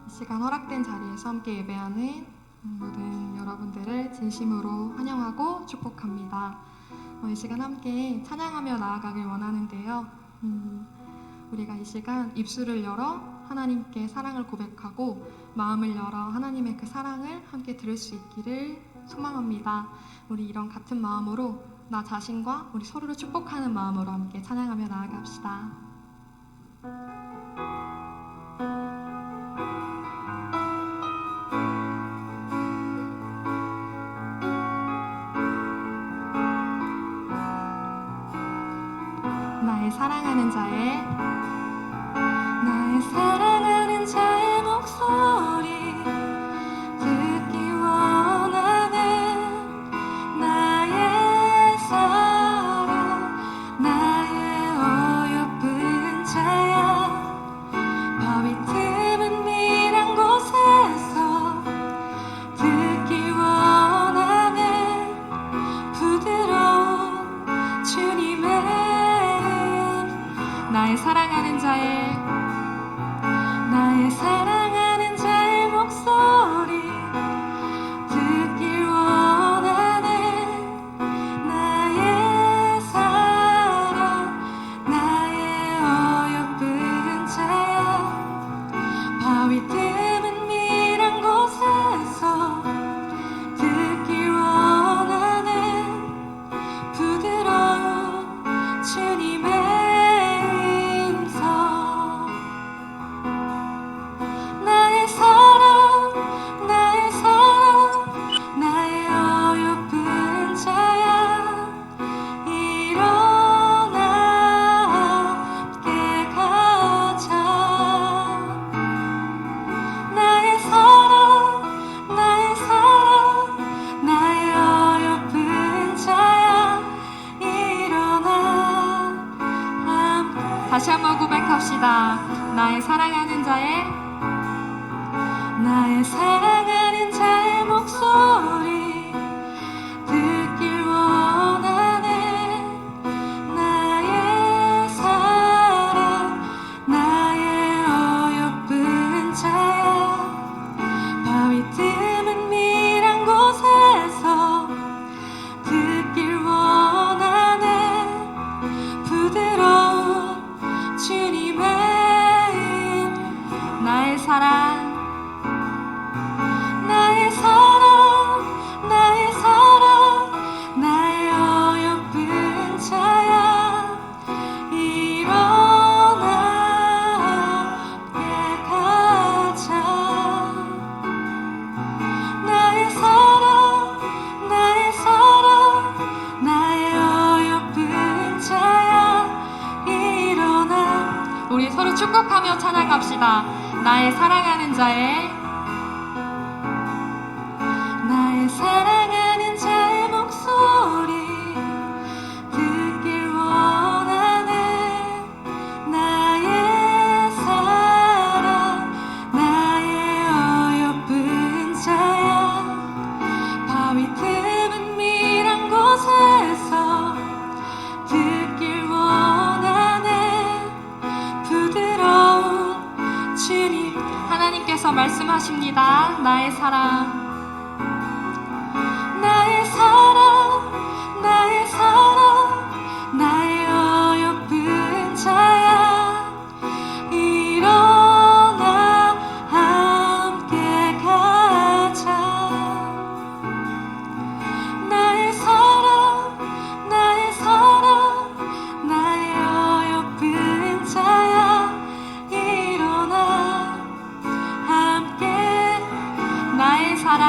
이 시간 허락된 자리에서 함께 예배하는 모든 여러분들을 진심으로 환영하고 축복합니다. 이 시간 함께 찬양하며 나아가길 원하는데요. 우리가 이 시간 입술을 열어 하나님께 사랑을 고백하고 마음을 열어 하나님의 그 사랑을 함께 들을 수 있기를 소망합니다. 우리 이런 같은 마음으로 나 자신과 우리 서로를 축복하는 마음으로 함께 찬양하며 나아갑시다. 나의 사랑하는 자의 목소리 듣기 원하는 나의 사랑, 나의 어여쁜 자야. 바위 틈은 미란 곳에서 듣기 원하는 부드러운 주님의 나의 사랑하는 자의 목소리 듣길 원하는 나의 사랑, 나의 어여쁜 자야. 바위 틈은 미란 곳에서 듣길 원하는 부드러운 주님의 다시 한번 고백합시다. 나의 사랑하는 자의 목소리 듣길 원하는 나의 사랑, 나의 어여쁜 자야. 바위 틈은 미란 곳에서 듣길 원하는 부드러운 주님의 나의 사랑, 나의 어여쁜 자야. 일어나 함께 가자. 나의 사랑, 나의 어여쁜 자야. 일어나. 우리 서로 축복하며 찬양합시다. 나의 사랑하는 자의 목소리 듣길 원하는 나의 사랑, 나의 어여쁜 자야. 바위 틈은 미란 곳에서 듣길 원하는 부드러운 주님. 하나님께서 말씀하십니다. 나의 사랑, 나의 어여쁜 자야. 일어나 함께 가자. 나의 사랑, 나의 어여쁜 자야. 일어나 함께. 나의 사랑,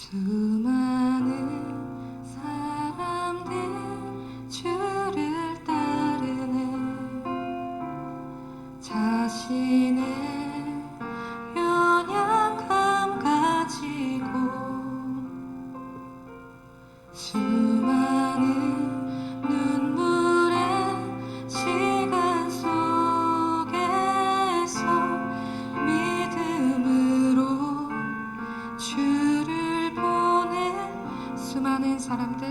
수많은 사람들 주를 따르네. 자신의 연약함 가지고 수많은 눈물의 시간 속에서 믿음으로 주를 보낸 수많은 사람들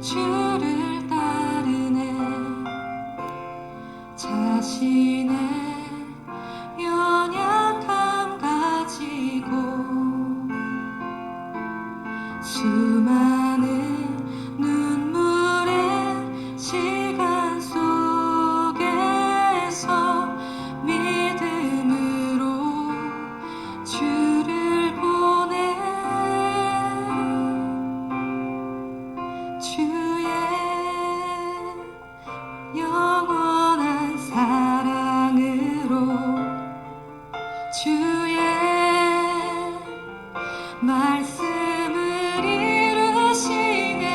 주를 따르네. 자신의 연약함 가지고 수많은 눈물의 시간 속에서 믿음으로 주를 보내. 주의 영원한 사랑으로 주의 말씀을 이루시네.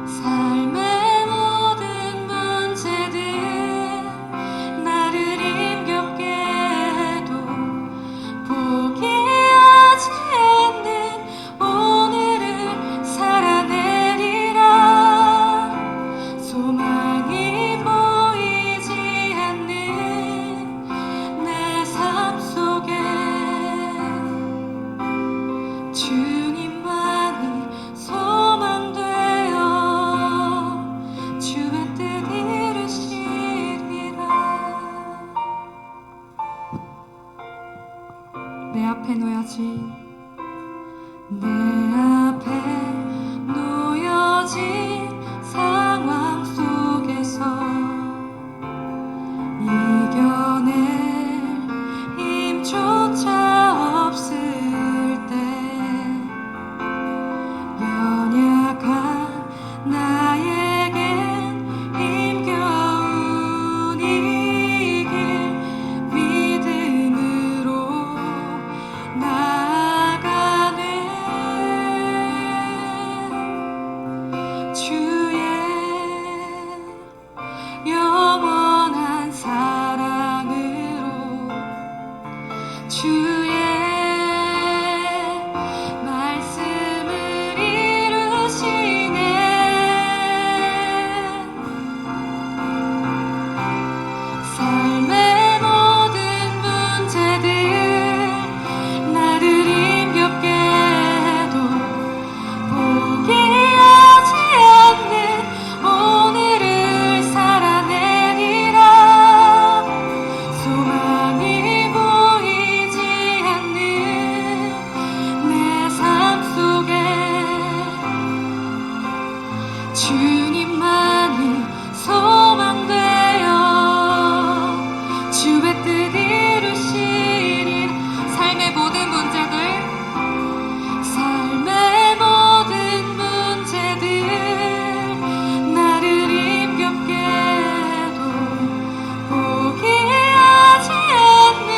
삶의 모든 문제들 나를 힘겹게 해도 포기하지 않는 오늘을 살아내리라. 소망이 보이지 않는 내 삶 속에 주님만이 소망되어 주의 뜻 이루시리라. 내 앞에 놓여진 상황 속에서 이겨낼 힘조차 없을 때 연약한 나에겐 힘겨운 이 길 믿음으로 나아가네. 주의 영원한 사랑으로 주의 말씀을 이루시네. 삶의 모든 문제들 나를 힘겹게 해도 포기하지 않는 오늘을 살아내리라. 소망이 보이지 않는 내 삶 속에 주님만이 소망되어 주의 뜻 이루시리라. 삶의 모든 문제들 나를 힘겹게 해도 포기하지 않는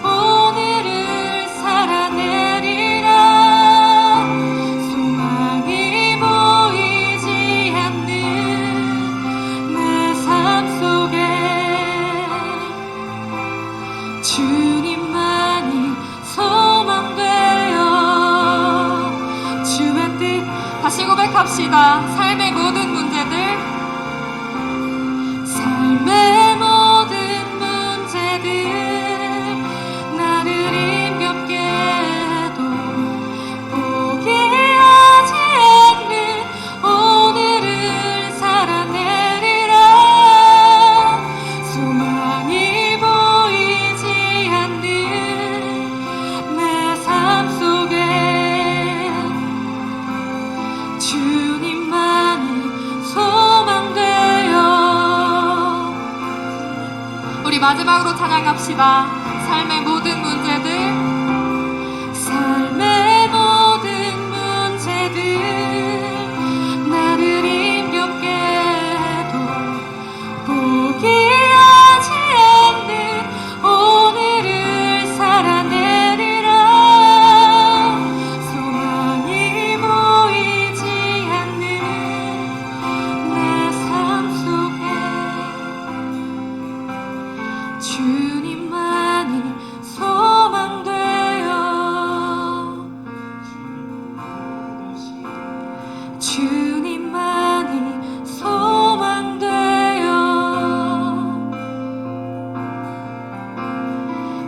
오늘을 살아내리라. 소망이 보이지 않는 내 삶 속에 주님만이 소망되어 주의 뜻. 다시 고백합시다. 삶의 모든 문제들 나를 힘겹게 해도 포기하지 않는 오늘을 살아내리라. 소망이 보이지 않는 내 삶 속에 주님만이 소망되어. 우리 마지막으로 찬양합시다. 삶의 모든 문제들 나를 힘겹게 해도 주님만이 소망되어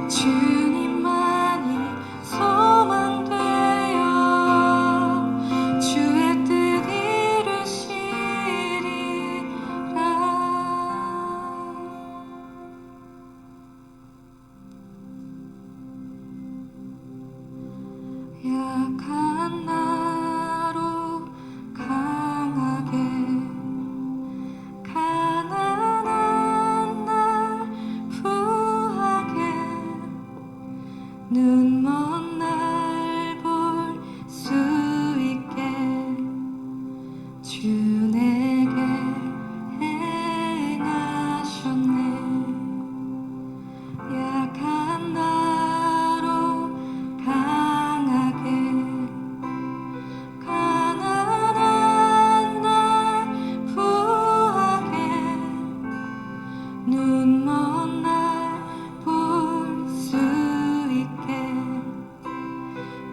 주님만이 소망되어 주의 뜻 이루시리라. 약한 나로 강하게 가난한 날 부하게 눈먼 날 볼 수 있게 주 내게 행하셨네. 약한 나로 강하게 가난한 날 부하게 눈먼 날 볼 수 있게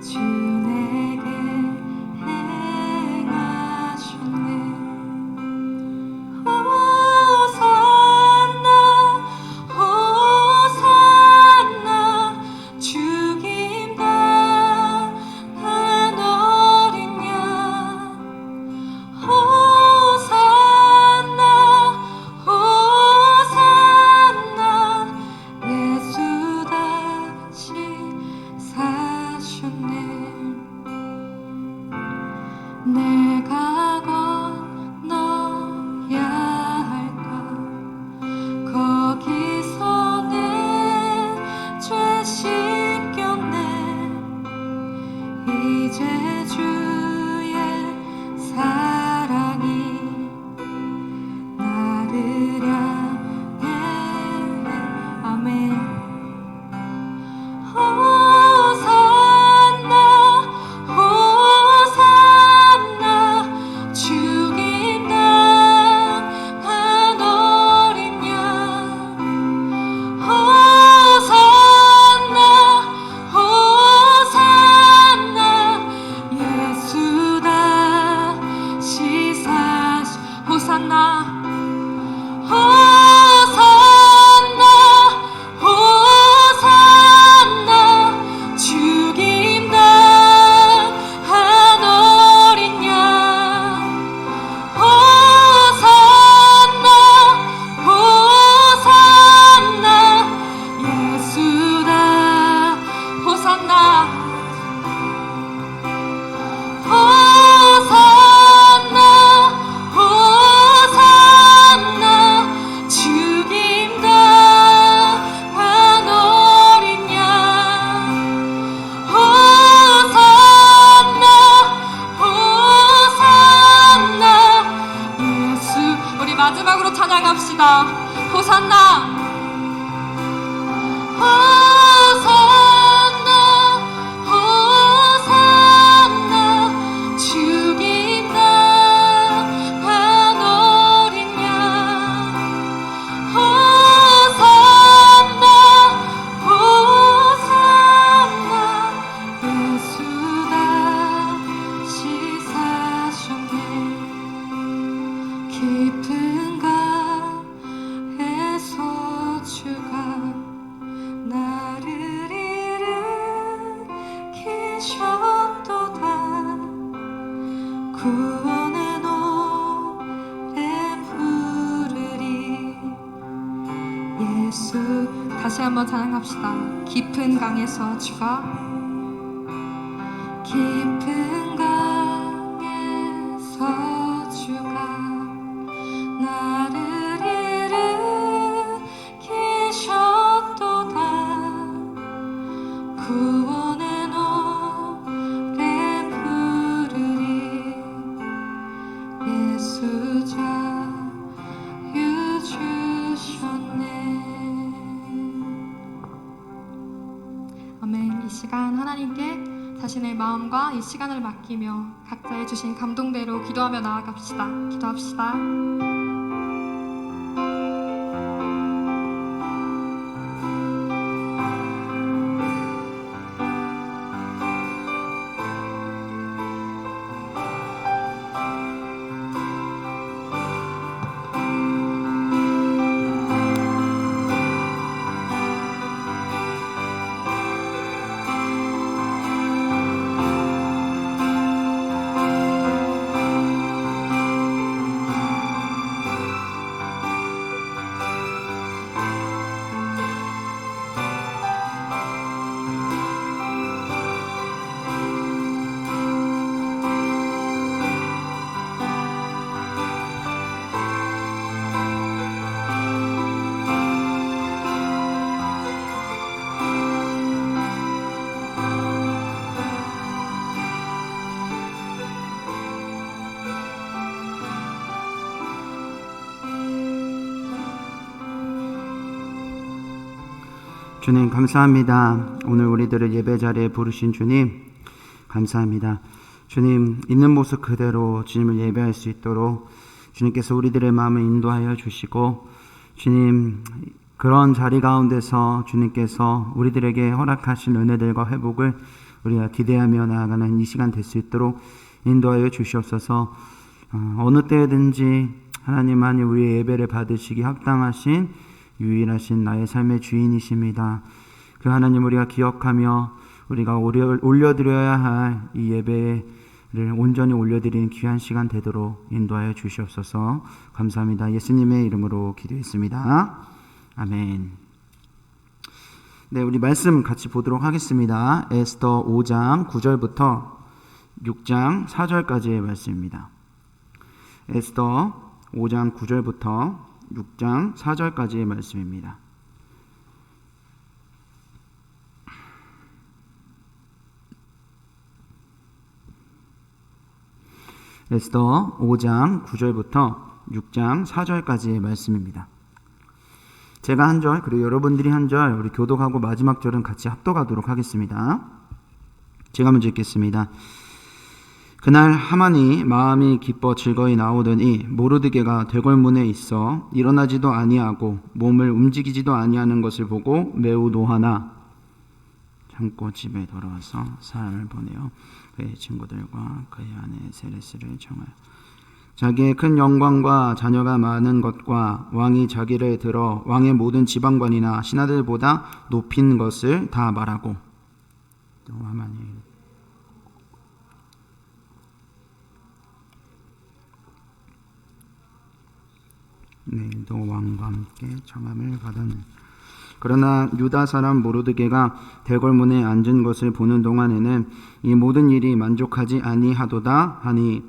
주 내게 행하셨네. 호산나 호산나 죽임 당한 어린 양 호산나 호산나 예수 다시 사셨네. 내가 건너야 할까 거기서 내 죄 씻겼네. 이제 주의 사랑이 나를 향해 아멘. 호산나 호산나 죽임 당한 어린 양 호산나 호산나 예수 다시 사시 호산나 호산나 호산나 죽임 당한 어린 양 호산나 호산나 예수 다 호산나 호산나 호산나 죽임 당한 어린 양 호산나 호산나 예수. 우리 마지막으로 찬양합시다. 호산나 호산나 호산나 죽임 당한 어린 양 호산나 호산나 예수 다시 사셨네. 깊은 강에서 주가 나를 일으키셨도다. 구원의 노래 부르리. 예수. 다시 한번 찬양합시다. 깊은 강에서 주가 깊은 강에서 주가 나를 일으키셨도다. 구원의 노래 부르리. 예수 자유 주셨네. 아멘. 이 시간 하나님께 자신의 마음과 이 시간을 맡기며 각자의 주신 감동대로 기도하며 나아갑시다. 기도합시다. 주님 감사합니다. 오늘 우리들을 예배 자리에 부르신 주님 감사합니다. 주님 있는 모습 그대로 주님을 예배할 수 있도록 주님께서 우리들의 마음을 인도하여 주시고 주님 그런 자리 가운데서 주님께서 우리들에게 허락하신 은혜들과 회복을 우리가 기대하며 나아가는 이 시간 될 수 있도록 인도하여 주시옵소서. 어느 때든지 하나님만이 우리의 예배를 받으시기 합당하신 유일하신 나의 삶의 주인이십니다. 그 하나님 우리가 기억하며 우리가 올려드려야 할 이 예배를 온전히 올려드리는 귀한 시간 되도록 인도하여 주시옵소서. 감사합니다. 예수님의 이름으로 기도했습니다. 아멘. 네, 우리 말씀 같이 보도록 하겠습니다. 에스더 5장 9절부터 6장 4절까지의 말씀입니다. 에스더 5장 9절부터 6장 4절까지의 말씀입니다. 에스더 5장 9절부터 6장 4절까지의 말씀입니다. 제가 한 절, 그리고 여러분들이 한 절, 우리 교독하고 마지막 절은 같이 합독하도록 하겠습니다. 제가 먼저 읽겠습니다. 그날 하만이 마음이 기뻐 즐거이 나오더니 모르드게가 대궐문에 있어 일어나지도 아니하고 몸을 움직이지도 아니하는 것을 보고 매우 노하나 참고 집에 돌아와서 사람을 보내어 그의 친구들과 그의 아내 세레스를 청하여 자기의 큰 영광과 자녀가 많은 것과 왕이 자기를 들어 왕의 모든 지방관이나 신하들보다 높인 것을 다 말하고 또 하만이 또 왕과 함께 청함을 받았는 그러나 유다 사람 모르드게가 대궐문에 앉은 것을 보는 동안에는 이 모든 일이 만족하지 아니하도다 하니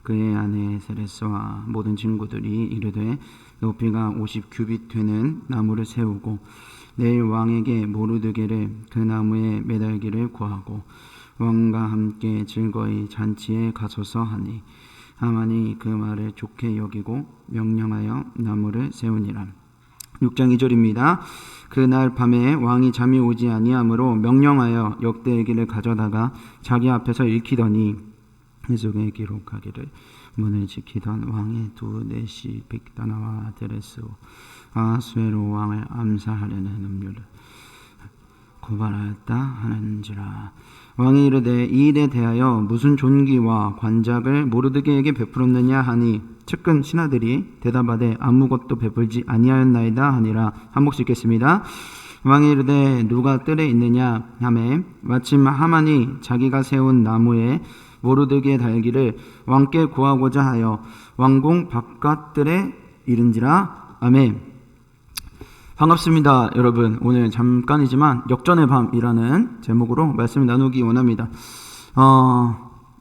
그의 아내 세레스와 모든 친구들이 이르되 높이가 50규빗 되는 나무를 세우고 내일 왕에게 모르드게를 그 나무에 매달기를 구하고 왕과 함께 즐거이 잔치에 가소서 하니 하만이 그 말을 좋게 여기고 명령하여 나무를 세우니라. 6장 2절입니다. 그날 밤에 왕이 잠이 오지 아니하므로 명령하여 역대일기를 가져다가 자기 앞에서 읽히더니 이 속에 기록하기를 문을 지키던 왕의 두 내시 빅다나와 드레스오 아수에로 왕을 암살하려는 음료를 고발하였다 하는지라. 왕이 이르되 이 일에 대하여 무슨 존귀와 관작을 모르드게에게 베풀었느냐 하니 측근 신하들이 대답하되 아무것도 베풀지 아니하였나이다 하니라. 한 목씩 읽겠습니다. 왕이 이르되 누가 뜰에 있느냐 하매 마침 하만이 자기가 세운 나무에 모르드게 달기를 왕께 구하고자 하여 왕궁 바깥들에 이른지라. 아멘. 반갑습니다, 여러분. 오늘 잠깐이지만 역전의 밤이라는 제목으로 말씀을 나누기 원합니다.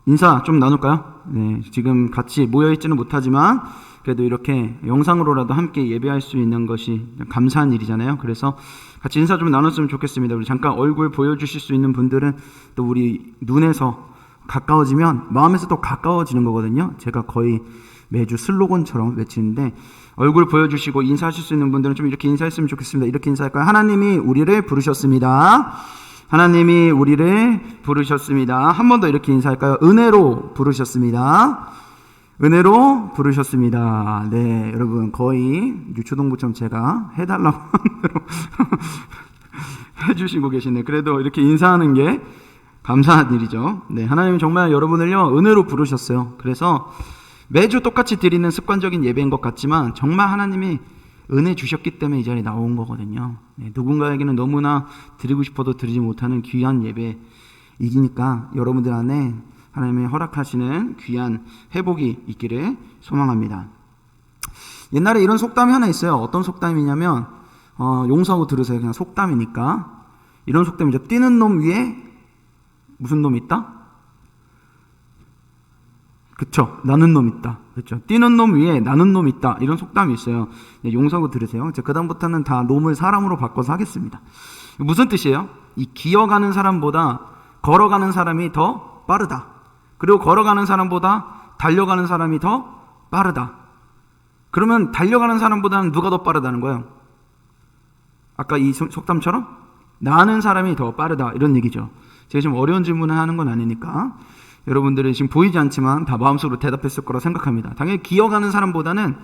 인사 좀 나눌까요? 네, 지금 같이 모여있지는 못하지만 그래도 이렇게 영상으로라도 함께 예배할 수 있는 것이 감사한 일이잖아요. 그래서 같이 인사 좀 나눴으면 좋겠습니다. 우리 잠깐 얼굴 보여주실 수 있는 분들은 또 우리 눈에서 가까워지면 마음에서 또 가까워지는 거거든요. 제가 거의 매주 슬로건처럼 외치는데 얼굴 보여주시고 인사하실 수 있는 분들은 좀 이렇게 인사했으면 좋겠습니다. 이렇게 인사할까요? 하나님이 우리를 부르셨습니다. 하나님이 우리를 부르셨습니다. 한 번 더 이렇게 인사할까요? 은혜로 부르셨습니다. 은혜로 부르셨습니다. 네, 여러분 거의 유초동부처럼 제가 해달라고 하는 대로 해주시고 계시네. 그래도 이렇게 인사하는 게 감사한 일이죠. 네, 하나님이 정말 여러분을요 은혜로 부르셨어요. 그래서 매주 똑같이 드리는 습관적인 예배인 것 같지만 정말 하나님이 은혜 주셨기 때문에 이 자리에 나온 거거든요. 네, 누군가에게는 너무나 드리고 싶어도 드리지 못하는 귀한 예배이니까 여러분들 안에 하나님이 허락하시는 귀한 회복이 있기를 소망합니다. 옛날에 이런 속담이 하나 있어요. 어떤 속담이냐면 용서하고 들으세요. 그냥 속담이니까 이런 속담이죠. 뛰는 놈 위에 무슨 놈이 있다? 그쵸? 나는 놈 있다. 그렇죠? 뛰는 놈 위에 나는 놈 있다. 이런 속담이 있어요. 네, 용서하고 들으세요. 그 다음부터는 다 놈을 사람으로 바꿔서 하겠습니다. 무슨 뜻이에요? 이 기어가는 사람보다 걸어가는 사람이 더 빠르다. 그리고 걸어가는 사람보다 달려가는 사람이 더 빠르다. 그러면 달려가는 사람보다는 누가 더 빠르다는 거예요? 아까 이 속담처럼 나는 사람이 더 빠르다 이런 얘기죠. 제가 지금 어려운 질문을 하는 건 아니니까 여러분들은 지금 보이지 않지만 다 마음속으로 대답했을 거라 생각합니다. 당연히 기어가는 사람보다는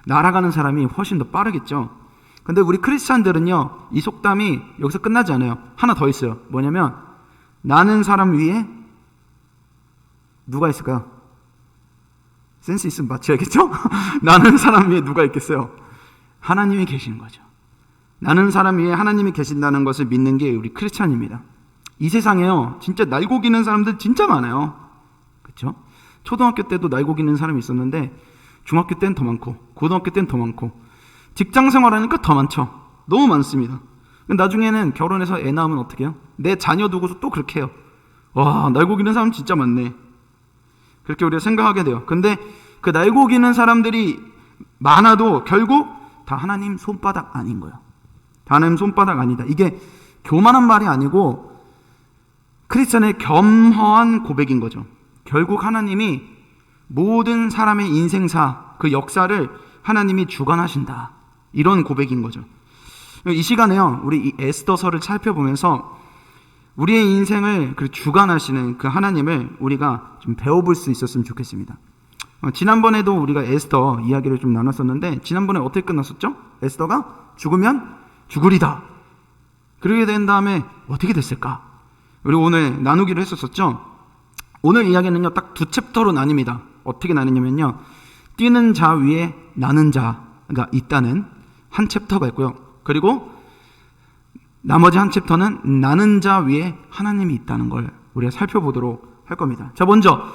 날아가는 사람이 훨씬 더 빠르겠죠. 근데 우리 크리스찬들은요, 이 속담이 여기서 끝나지 않아요. 하나 더 있어요. 뭐냐면 나는 사람 위에 누가 있을까요? 센스 있으면 맞춰야겠죠? 나는 사람 위에 누가 있겠어요? 하나님이 계시는 거죠. 나는 사람 위에 하나님이 계신다는 것을 믿는 게 우리 크리스찬입니다. 이 세상에요, 진짜 날고기는 사람들 진짜 많아요. 그렇죠? 초등학교 때도 날고기는 사람이 있었는데 중학교 때는 더 많고 고등학교 때는 더 많고 직장 생활하니까 더 많죠. 너무 많습니다. 나중에는 결혼해서 애 낳으면 어떻게 해요? 내 자녀 두고서 또 그렇게 해요. 와, 날고기는 사람 진짜 많네. 그렇게 우리가 생각하게 돼요. 근데 그 날고기는 사람들이 많아도 결국 다 하나님 손바닥 아닌 거예요. 다 하나님 손바닥 아니다. 이게 교만한 말이 아니고 크리스천의 겸허한 고백인 거죠. 결국 하나님이 모든 사람의 인생사, 그 역사를 하나님이 주관하신다. 이런 고백인 거죠. 이 시간에요, 우리 이 에스더서를 살펴보면서 우리의 인생을 주관하시는 그 하나님을 우리가 좀 배워볼 수 있었으면 좋겠습니다. 지난번에도 우리가 에스더 이야기를 좀 나눴었는데 지난번에 어떻게 끝났었죠? 에스더가 죽으면 죽으리다. 그러게 된 다음에 어떻게 됐을까? 우리 오늘 나누기로 했었죠? 오늘 이야기는요, 딱 두 챕터로 나뉩니다. 어떻게 나뉘냐면요, 뛰는 자 위에 나는 자가 있다는 한 챕터가 있고요. 그리고 나머지 한 챕터는 나는 자 위에 하나님이 있다는 걸 우리가 살펴보도록 할 겁니다. 자, 먼저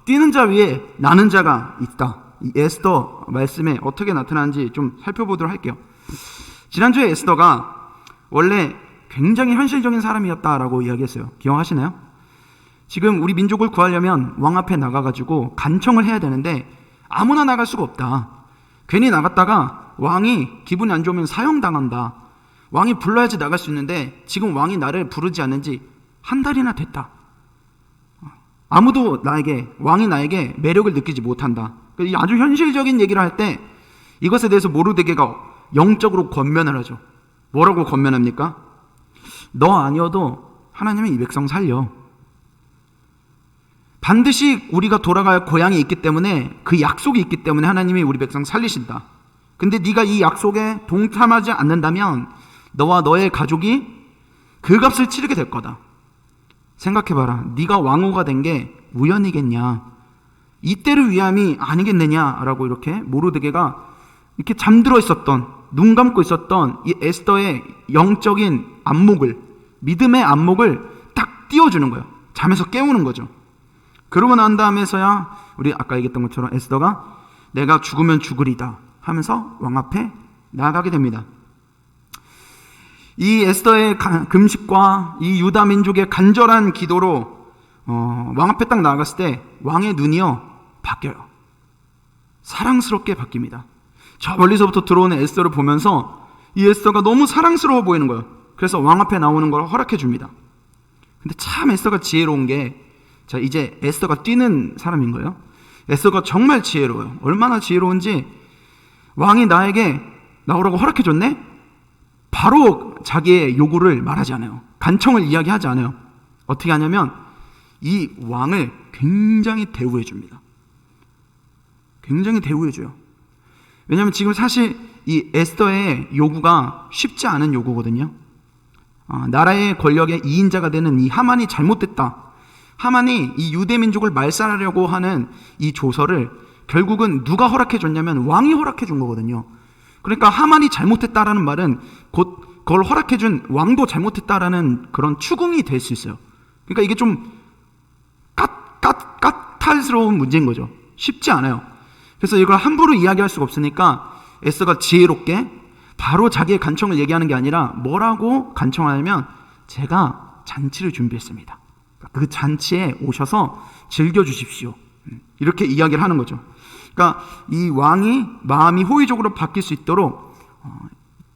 뛰는 자 위에 나는 자가 있다. 이 에스더 말씀에 어떻게 나타나는지 좀 살펴보도록 할게요. 지난주에 에스더가 원래 굉장히 현실적인 사람이었다라고 이야기했어요. 기억하시나요? 지금 우리 민족을 구하려면 왕 앞에 나가가지고 간청을 해야 되는데 아무나 나갈 수가 없다. 괜히 나갔다가 왕이 기분이 안 좋으면 사형당한다. 왕이 불러야지 나갈 수 있는데 지금 왕이 나를 부르지 않은 지 한 달이나 됐다. 아무도 왕이 나에게 매력을 느끼지 못한다. 아주 현실적인 얘기를 할 때 이것에 대해서 모르드게가 영적으로 권면을 하죠. 뭐라고 권면합니까? 너 아니어도 하나님은 이 백성 살려. 반드시 우리가 돌아갈 고향이 있기 때문에, 그 약속이 있기 때문에 하나님이 우리 백성 살리신다. 근데 네가 이 약속에 동참하지 않는다면 너와 너의 가족이 그 값을 치르게 될 거다. 생각해봐라. 네가 왕후가 된 게 우연이겠냐? 이때를 위함이 아니겠느냐라고 이렇게 모르드게가 이렇게 잠들어 있었던, 눈 감고 있었던 이 에스더의 영적인 안목을, 믿음의 안목을 딱 띄워주는 거예요. 잠에서 깨우는 거죠. 그러고 난 다음에서야 우리 아까 얘기했던 것처럼 에스더가 내가 죽으면 죽으리다 하면서 왕 앞에 나아가게 됩니다. 이 에스더의 금식과 이 유다 민족의 간절한 기도로 왕 앞에 딱 나아갔을 때 왕의 눈이요 바뀌어요. 사랑스럽게 바뀝니다. 저 멀리서부터 들어오는 에스더를 보면서 이 에스더가 너무 사랑스러워 보이는 거예요. 그래서 왕 앞에 나오는 걸 허락해 줍니다. 근데 참 에스더가 지혜로운 게, 자, 이제 에스더가 뛰는 사람인 거예요. 에스더가 정말 지혜로워요. 얼마나 지혜로운지, 왕이 나에게 나오라고 허락해 줬네? 바로 자기의 요구를 말하지 않아요. 간청을 이야기하지 않아요. 어떻게 하냐면 이 왕을 굉장히 대우해 줍니다. 굉장히 대우해 줘요. 왜냐하면 지금 사실 이 에스더의 요구가 쉽지 않은 요구거든요. 나라의 권력의 2인자가 되는 이 하만이 잘못됐다. 하만이 이 유대 민족을 말살하려고 하는 이 조서를 결국은 누가 허락해 줬냐면 왕이 허락해 준 거거든요. 그러니까 하만이 잘못했다라는 말은 곧 그걸 허락해 준 왕도 잘못했다라는 그런 추궁이 될 수 있어요. 그러니까 이게 좀 까탈스러운 문제인 거죠. 쉽지 않아요. 그래서 이걸 함부로 이야기할 수가 없으니까 에스더가 지혜롭게 바로 자기의 간청을 얘기하는 게 아니라 뭐라고 간청하냐면 제가 잔치를 준비했습니다. 그 잔치에 오셔서 즐겨주십시오. 이렇게 이야기를 하는 거죠. 그러니까 이 왕이 마음이 호의적으로 바뀔 수 있도록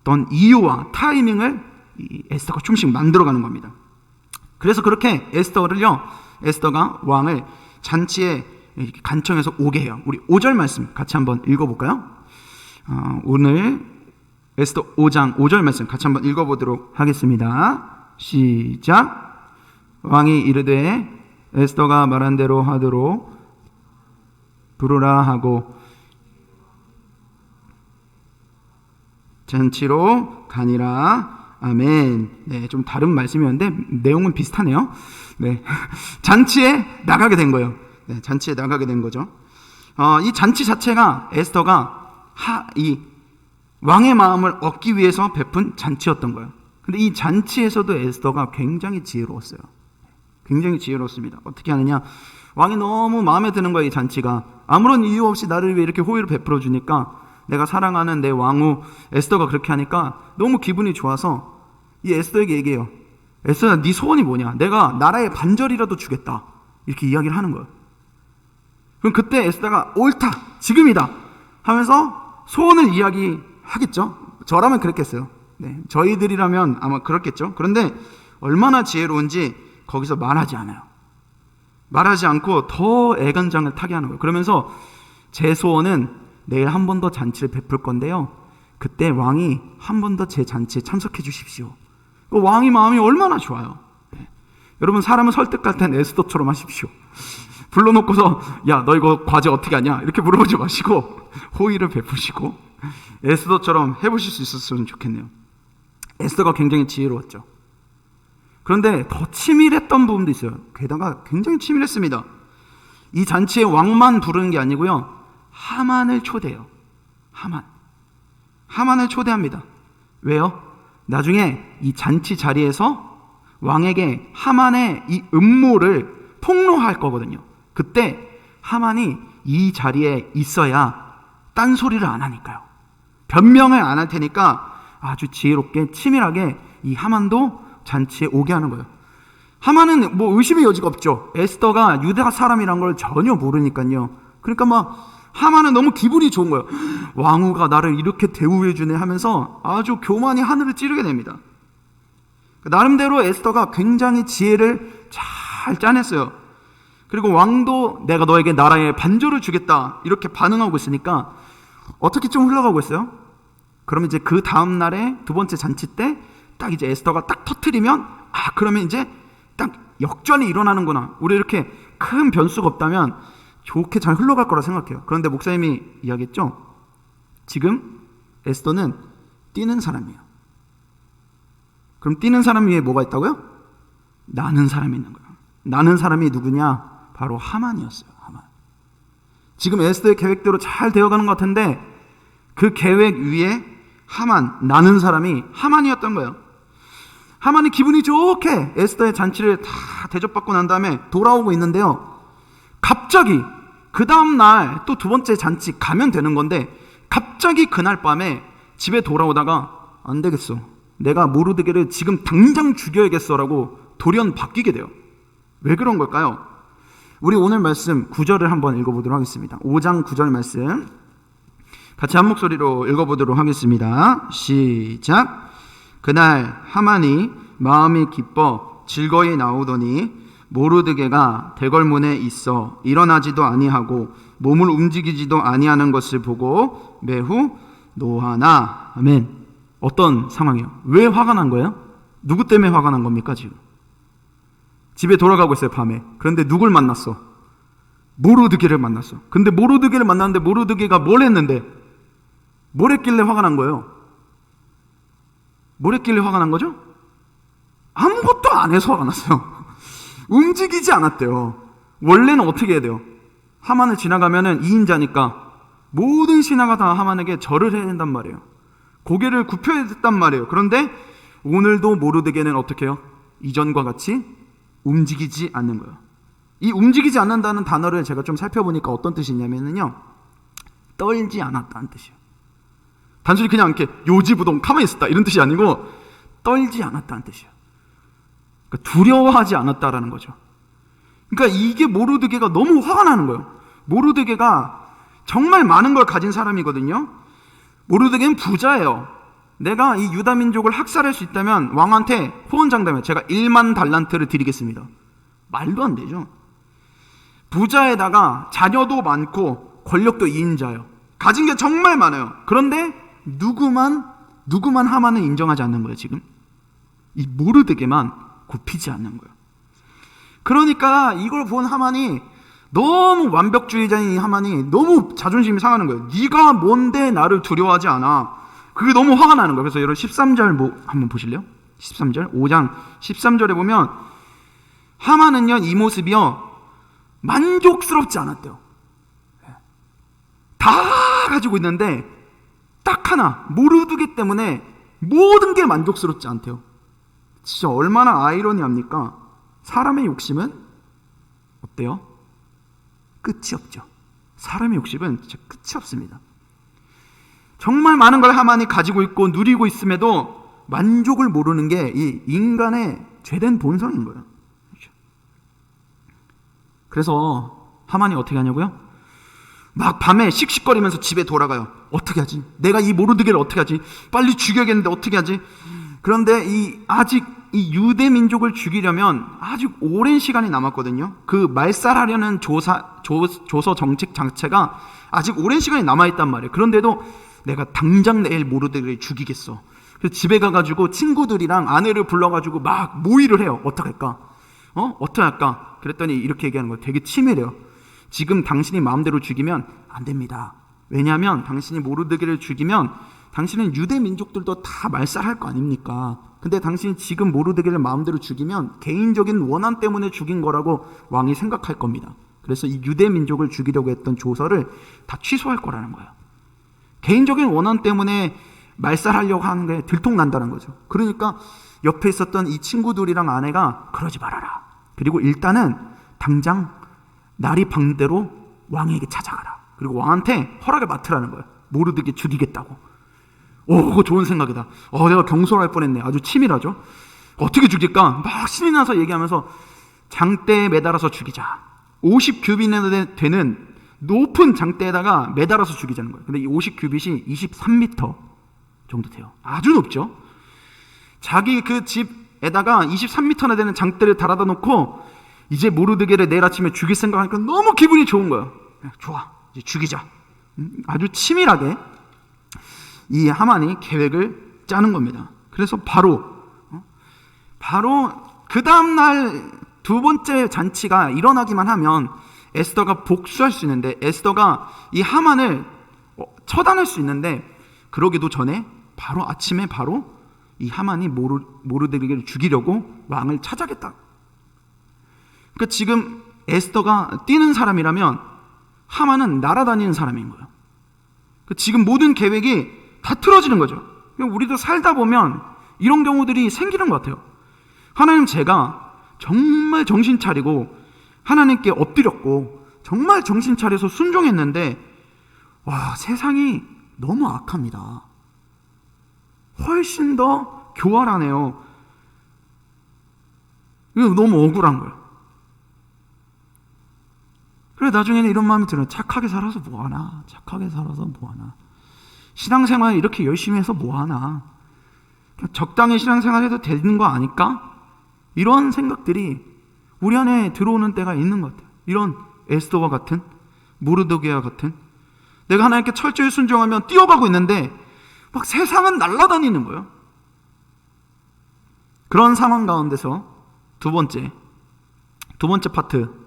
어떤 이유와 타이밍을 이 에스더가 조금씩 만들어가는 겁니다. 그래서 그렇게 에스더가 왕을 잔치에 이렇게 간청해서 오게 해요. 우리 5절 말씀 같이 한번 읽어볼까요? 오늘 에스더 5장 5절 말씀 같이 한번 읽어보도록 하겠습니다. 시작. 왕이 이르되 에스더가 말한 대로 하도록 부르라 하고 잔치로 가니라. 아멘. 네, 좀 다른 말씀이었는데 내용은 비슷하네요. 네, 잔치에 나가게 된 거예요. 네, 잔치에 나가게 된 거죠. 이 잔치 자체가 에스더가 이 왕의 마음을 얻기 위해서 베푼 잔치였던 거예요. 근데 이 잔치에서도 에스더가 굉장히 지혜로웠어요. 굉장히 지혜롭습니다. 어떻게 하느냐? 왕이 너무 마음에 드는 거예요. 이 잔치가 아무런 이유 없이 나를 위해 이렇게 호의를 베풀어 주니까, 내가 사랑하는 내 왕후 에스더가 그렇게 하니까 너무 기분이 좋아서 이 에스더에게 얘기해요. 에스더야, 네 소원이 뭐냐? 내가 나라의 반절이라도 주겠다. 이렇게 이야기를 하는 거예요. 그럼 그때 에스더가 옳다, 지금이다 하면서 소원을 이야기하겠죠. 저라면 그랬겠어요. 네, 저희들이라면 아마 그렇겠죠. 그런데 얼마나 지혜로운지 거기서 말하지 않아요. 말하지 않고 더 애간장을 타게 하는 거예요. 그러면서 제 소원은 내일 한 번 더 잔치를 베풀 건데요, 그때 왕이 한 번 더 제 잔치에 참석해 주십시오. 왕이 마음이 얼마나 좋아요. 네. 여러분, 사람을 설득할 땐 에스더처럼 하십시오. 불러놓고서 야, 너 이거 과제 어떻게 하냐 이렇게 물어보지 마시고 호의를 베푸시고 에스더처럼 해보실 수 있었으면 좋겠네요. 에스더가 굉장히 지혜로웠죠. 그런데 더 치밀했던 부분도 있어요. 게다가 굉장히 치밀했습니다. 이 잔치에 왕만 부르는 게 아니고요, 하만을 초대해요. 하만을 초대합니다. 왜요? 나중에 이 잔치 자리에서 왕에게 하만의 이 음모를 폭로할 거거든요. 그때 하만이 이 자리에 있어야 딴소리를 안 하니까요. 변명을 안 할 테니까 아주 지혜롭게 치밀하게 이 하만도 잔치에 오게 하는 거예요. 하만은 뭐 의심의 여지가 없죠. 에스더가 유다 사람이란 걸 전혀 모르니까요. 그러니까 막 하만은 너무 기분이 좋은 거예요. 왕후가 나를 이렇게 대우해 주네 하면서 아주 교만이 하늘을 찌르게 됩니다. 나름대로 에스더가 굉장히 지혜를 잘 짜냈어요. 그리고 왕도 내가 너에게 나라의 반절을 주겠다 이렇게 반응하고 있으니까 어떻게 좀 흘러가고 있어요. 그러면 이제 그 다음 날에 두 번째 잔치 때 딱 이제 에스더가 딱 터트리면, 그러면 이제 딱 역전이 일어나는구나, 우리 이렇게 큰 변수가 없다면 좋게 잘 흘러갈 거라 생각해요. 그런데 목사님이 이야기했죠. 지금 에스더는 뛰는 사람이에요. 그럼 뛰는 사람 위에 뭐가 있다고요? 나는 사람이 있는 거예요. 나는 사람이 누구냐? 바로 하만이었어요. 하만. 지금 에스더의 계획대로 잘 되어가는 것 같은데 그 계획 위에 하만, 나는 사람이 하만이었던 거예요. 하만이 기분이 좋게 에스더의 잔치를 다 대접받고 난 다음에 돌아오고 있는데요, 갑자기 그 다음날 또 두 번째 잔치 가면 되는 건데 갑자기 그날 밤에 집에 돌아오다가 안 되겠어, 내가 모르드게를 지금 당장 죽여야겠어라고 돌연 바뀌게 돼요. 왜 그런 걸까요? 우리 오늘 말씀 9절을 한번 읽어보도록 하겠습니다. 5장 9절 말씀 같이 한 목소리로 읽어보도록 하겠습니다. 시작. 그날 하만이 마음이 기뻐 즐거이 나오더니 모르드게가 대궐문에 있어 일어나지도 아니하고 몸을 움직이지도 아니하는 것을 보고 매우 노하나. 아멘. 어떤 상황이에요? 왜 화가 난 거예요? 누구 때문에 화가 난 겁니까? 지금 집에 돌아가고 있어요, 밤에. 그런데 누굴 만났어? 모르드게를 만났어. 근데 모르드게를 만났는데 모르드게가 뭘 했는데, 뭘 했길래 화가 난 거예요? 뭘 했길래 화가 난 거죠? 아무것도 안 해서 화가 났어요. 움직이지 않았대요. 원래는 어떻게 해야 돼요? 하만을 지나가면은 2인자니까 모든 신하가 다 하만에게 절을 해야 된단 말이에요. 고개를 굽혀야 됐단 말이에요. 그런데 오늘도 모르드게는 어떻게 해요? 이전과 같이 움직이지 않는 거예요. 이 움직이지 않는다는 단어를 제가 좀 살펴보니까 어떤 뜻이냐면요, 떨지 않았다는 뜻이에요. 단순히 그냥 이렇게 요지부동 가만히 있었다 이런 뜻이 아니고 떨지 않았다는 뜻이에요. 그러니까 두려워하지 않았다라는 거죠. 그러니까 이게 모르드게가 너무 화가 나는 거예요. 모르드게가 정말 많은 걸 가진 사람이거든요. 모르드게는 부자예요. 내가 이 유다 민족을 학살할 수 있다면 왕한테 호언장담해, 제가 1만 달란트를 드리겠습니다. 말도 안 되죠. 부자에다가 자녀도 많고 권력도 2인자예요. 가진 게 정말 많아요. 그런데 누구만 하만은 인정하지 않는 거예요. 지금 이 모르드게만 굽히지 않는 거예요. 그러니까 이걸 본 하만이, 너무 완벽주의자인 이 하만이 너무 자존심이 상하는 거예요. 네가 뭔데 나를 두려워하지 않아. 그게 너무 화가 나는 거예요. 그래서 여러분 13절 한번 보실래요? 13절 5장 13절에 보면 하만은요, 이 모습이요 만족스럽지 않았대요. 다 가지고 있는데 딱 하나, 모르드게 때문에 모든 게 만족스럽지 않대요. 진짜 얼마나 아이러니합니까? 사람의 욕심은 어때요? 끝이 없죠. 사람의 욕심은 진짜 끝이 없습니다. 정말 많은 걸 하만이 가지고 있고 누리고 있음에도 만족을 모르는 게 이 인간의 죄된 본성인 거예요. 그래서 하만이 어떻게 하냐고요? 막 밤에 씩씩거리면서 집에 돌아가요. 어떻게 하지? 내가 이 모르드게를 어떻게 하지? 빨리 죽여야겠는데 어떻게 하지? 그런데 아직 이 유대 민족을 죽이려면 아직 오랜 시간이 남았거든요. 그 말살하려는 조서 정책 자체가 아직 오랜 시간이 남아있단 말이에요. 그런데도 내가 당장 내일 모르드게를 죽이겠어. 그래서 집에 가가지고 친구들이랑 아내를 불러가지고 막 모의를 해요. 어떡할까? 어떻게 할까? 그랬더니 이렇게 얘기하는 거예요. 되게 치밀해요. 지금 당신이 마음대로 죽이면 안 됩니다. 왜냐하면 당신이 모르드게를 죽이면 당신은 유대 민족들도 다 말살할 거 아닙니까? 근데 당신이 지금 모르드게를 마음대로 죽이면 개인적인 원한 때문에 죽인 거라고 왕이 생각할 겁니다. 그래서 이 유대 민족을 죽이려고 했던 조서를 다 취소할 거라는 거예요. 개인적인 원한 때문에 말살하려고 하는 게 들통난다는 거죠. 그러니까 옆에 있었던 이 친구들이랑 아내가 그러지 말아라. 그리고 일단은 당장 날이 밝는 대로 왕에게 찾아가라. 그리고 왕한테 허락을 맡으라는 거예요. 모르드게 죽이겠다고. 그거 좋은 생각이다. 내가 경솔할 뻔했네. 아주 치밀하죠. 어떻게 죽일까? 막 신이 나서 얘기하면서 장대에 매달아서 죽이자. 50규빗이나 되는 높은 장대에다가 매달아서 죽이자는 거예요. 근데 이 50규빗이 23m 정도 돼요. 아주 높죠. 자기 그 집에다가 23m나 되는 장대를 달아다 놓고 이제 모르드게를 내일 아침에 죽일 생각하니까 너무 기분이 좋은 거예요. 좋아, 이제 죽이자. 아주 치밀하게 이 하만이 계획을 짜는 겁니다. 그래서 바로 그 다음날 두 번째 잔치가 일어나기만 하면 에스더가 복수할 수 있는데, 에스더가 이 하만을 처단할 수 있는데, 그러기도 전에 바로 아침에 바로 이 하만이 모르드게를 죽이려고 왕을 찾아겠다. 그러니까 지금 에스더가 뛰는 사람이라면 하만은 날아다니는 사람인 거예요. 그러니까 지금 모든 계획이 다 틀어지는 거죠. 우리도 살다 보면 이런 경우들이 생기는 것 같아요. 하나님, 제가 정말 정신 차리고 하나님께 엎드렸고 정말 정신 차려서 순종했는데 세상이 너무 악합니다. 훨씬 더 교활하네요. 이거 너무 억울한 거예요. 그래 나중에는 이런 마음이 들어요. 착하게 살아서 뭐하나? 착하게 살아서 뭐하나? 신앙생활 이렇게 열심히 해서 뭐하나? 적당히 신앙생활 해도 되는 거 아닐까? 이런 생각들이 우리 안에 들어오는 때가 있는 것 같아요. 이런 에스더와 같은, 모르드게와 같은, 내가 하나님께 철저히 순종하면 뛰어가고 있는데 막 세상은 날아다니는 거예요. 그런 상황 가운데서 두 번째 파트,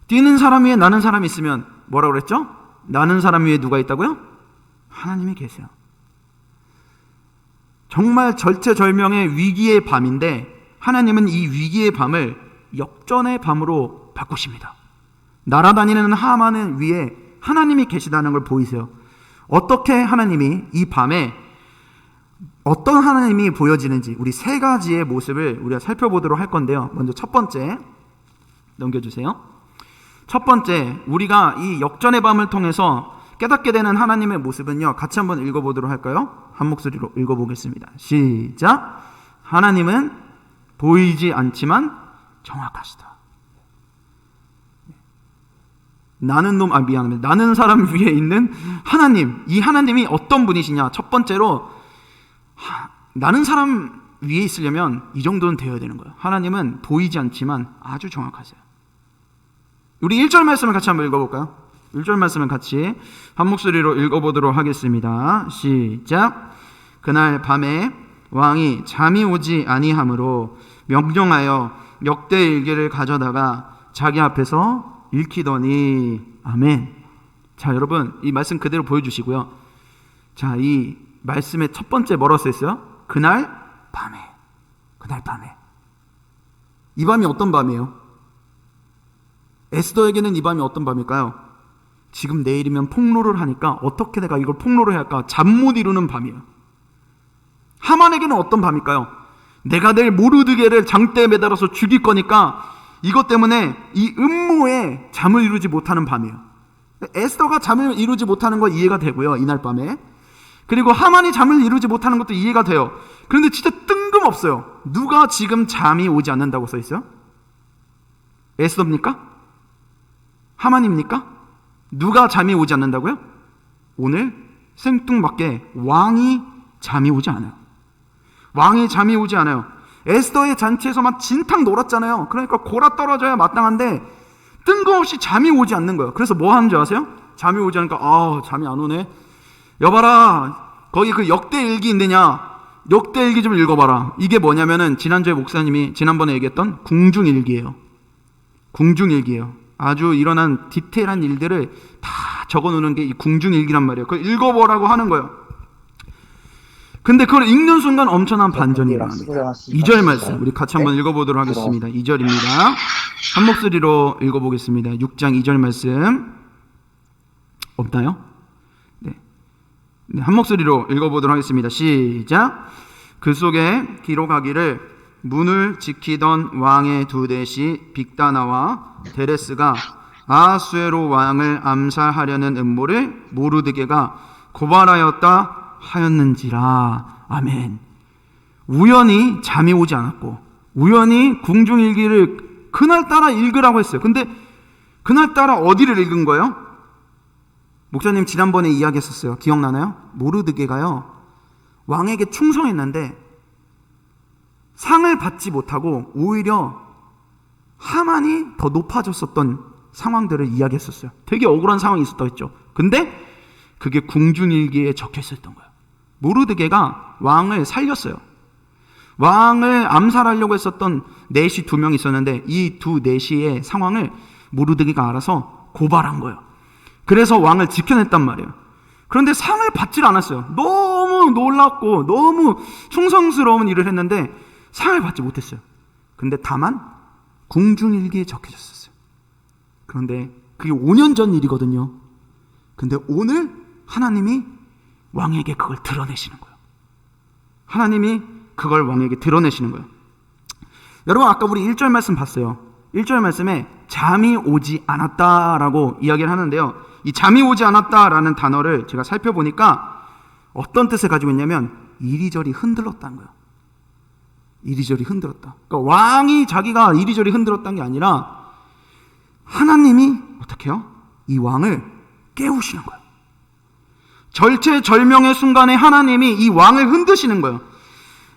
뛰는 사람 위에 나는 사람이 있으면 뭐라고 그랬죠? 나는 사람 위에 누가 있다고요? 하나님이 계세요. 정말 절체절명의 위기의 밤인데 하나님은 이 위기의 밤을 역전의 밤으로 바꾸십니다. 날아다니는 하만을 위해 하나님이 계시다는 걸 보이세요. 어떻게 하나님이 이 밤에 어떤 하나님이 보여지는지 우리 세 가지의 모습을 우리가 살펴보도록 할 건데요. 먼저 첫 번째 넘겨주세요. 첫 번째, 우리가 이 역전의 밤을 통해서 깨닫게 되는 하나님의 모습은요, 같이 한번 읽어보도록 할까요? 한 목소리로 읽어보겠습니다. 시작. 하나님은 보이지 않지만 정확하시다. 나는 사람 위에 있는 하나님, 이 하나님이 어떤 분이시냐? 첫 번째로 나는 사람 위에 있으려면 이 정도는 되어야 되는 거예요. 하나님은 보이지 않지만 아주 정확하세요. 우리 1절 말씀을 같이 한번 읽어볼까요? 1절 말씀을 같이 한 목소리로 읽어보도록 하겠습니다. 시작. 그날 밤에 왕이 잠이 오지 아니하므로 명령하여 역대일기를 가져다가 자기 앞에서 읽히더니. 아멘. 자, 여러분 이 말씀 그대로 보여주시고요. 자, 이 말씀의 첫 번째 뭐라고 써있어요? 그날 밤에. 그날 밤에. 이 밤이 어떤 밤이에요? 에스더에게는 이 밤이 어떤 밤일까요? 지금 내일이면 폭로를 하니까 어떻게 내가 이걸 폭로를 해야 할까? 잠 못 이루는 밤이에요. 하만에게는 어떤 밤일까요? 내가 내일 모르드게를 장대에 매달아서 죽일 거니까 이것 때문에 이 음모에 잠을 이루지 못하는 밤이에요. 에스더가 잠을 이루지 못하는 거 이해가 되고요, 이날 밤에. 그리고 하만이 잠을 이루지 못하는 것도 이해가 돼요. 그런데 진짜 뜬금없어요. 누가 지금 잠이 오지 않는다고 써있어요? 에스더입니까? 하만입니까? 누가 잠이 오지 않는다고요? 오늘 생뚱맞게 왕이 잠이 오지 않아요. 왕이 잠이 오지 않아요. 에스더의 잔치에서 막 진탕 놀았잖아요. 그러니까 골아 떨어져야 마땅한데 뜬금없이 잠이 오지 않는 거예요. 그래서 뭐 하는 줄 아세요? 잠이 오지 않으니까 잠이 안 오네. 여봐라, 거기 그 역대일기 있느냐? 역대일기 좀 읽어봐라. 이게 뭐냐면은 지난주에 목사님이 지난번에 얘기했던 궁중일기예요. 궁중일기예요. 아주 일어난 디테일한 일들을 다 적어놓는 게 이 궁중일기란 말이에요. 그걸 읽어보라고 하는 거예요. 근데 그걸 읽는 순간 엄청난 반전이 일어납니다. 2절 말씀 우리 같이 한번 읽어보도록 하겠습니다. 2절입니다. 한 목소리로 읽어보겠습니다. 6장 2절 말씀 없나요? 네, 한 목소리로 읽어보도록 하겠습니다. 시작. 그 속에 기록하기를 문을 지키던 왕의 두 대시 빅다나와 데레스가 아수에로 왕을 암살하려는 음모를 모르드게가 고발하였다 하였는지라. 아멘. 우연히 잠이 오지 않았고 우연히 궁중일기를 그날따라 읽으라고 했어요. 근데 그날따라 어디를 읽은 거예요? 목사님 지난번에 이야기했었어요. 기억나나요? 모르드게가요 왕에게 충성했는데 상을 받지 못하고 오히려 하만이 더 높아졌었던 상황들을 이야기했었어요. 되게 억울한 상황이 있었다고 했죠. 근데 그게 궁중일기에 적혀 있었던 거예요. 모르드게가 왕을 살렸어요. 왕을 암살하려고 했었던 내시 2명이 있었는데 이 두 내시의 상황을 모르드게가 알아서 고발한 거예요. 그래서 왕을 지켜냈단 말이에요. 그런데 상을 받질 않았어요. 너무 놀랍고 너무 충성스러운 일을 했는데 상을 받지 못했어요. 근데 다만 궁중일기에 적혀졌었어요. 그런데 그게 5년 전 일이거든요. 근데 오늘 하나님이 왕에게 그걸 드러내시는 거예요. 하나님이 그걸 왕에게 드러내시는 거예요. 여러분 아까 우리 1절 말씀 봤어요. 1절 말씀에 잠이 오지 않았다라고 이야기를 하는데요. 이 잠이 오지 않았다라는 단어를 제가 살펴보니까 어떤 뜻을 가지고 있냐면 이리저리 흔들었다는 거예요. 이리저리 흔들었다. 그러니까 왕이 자기가 이리저리 흔들었다는 게 아니라 하나님이 어떻게 해요? 이 왕을 깨우시는 거예요. 절체절명의 순간에 하나님이 이 왕을 흔드시는 거예요.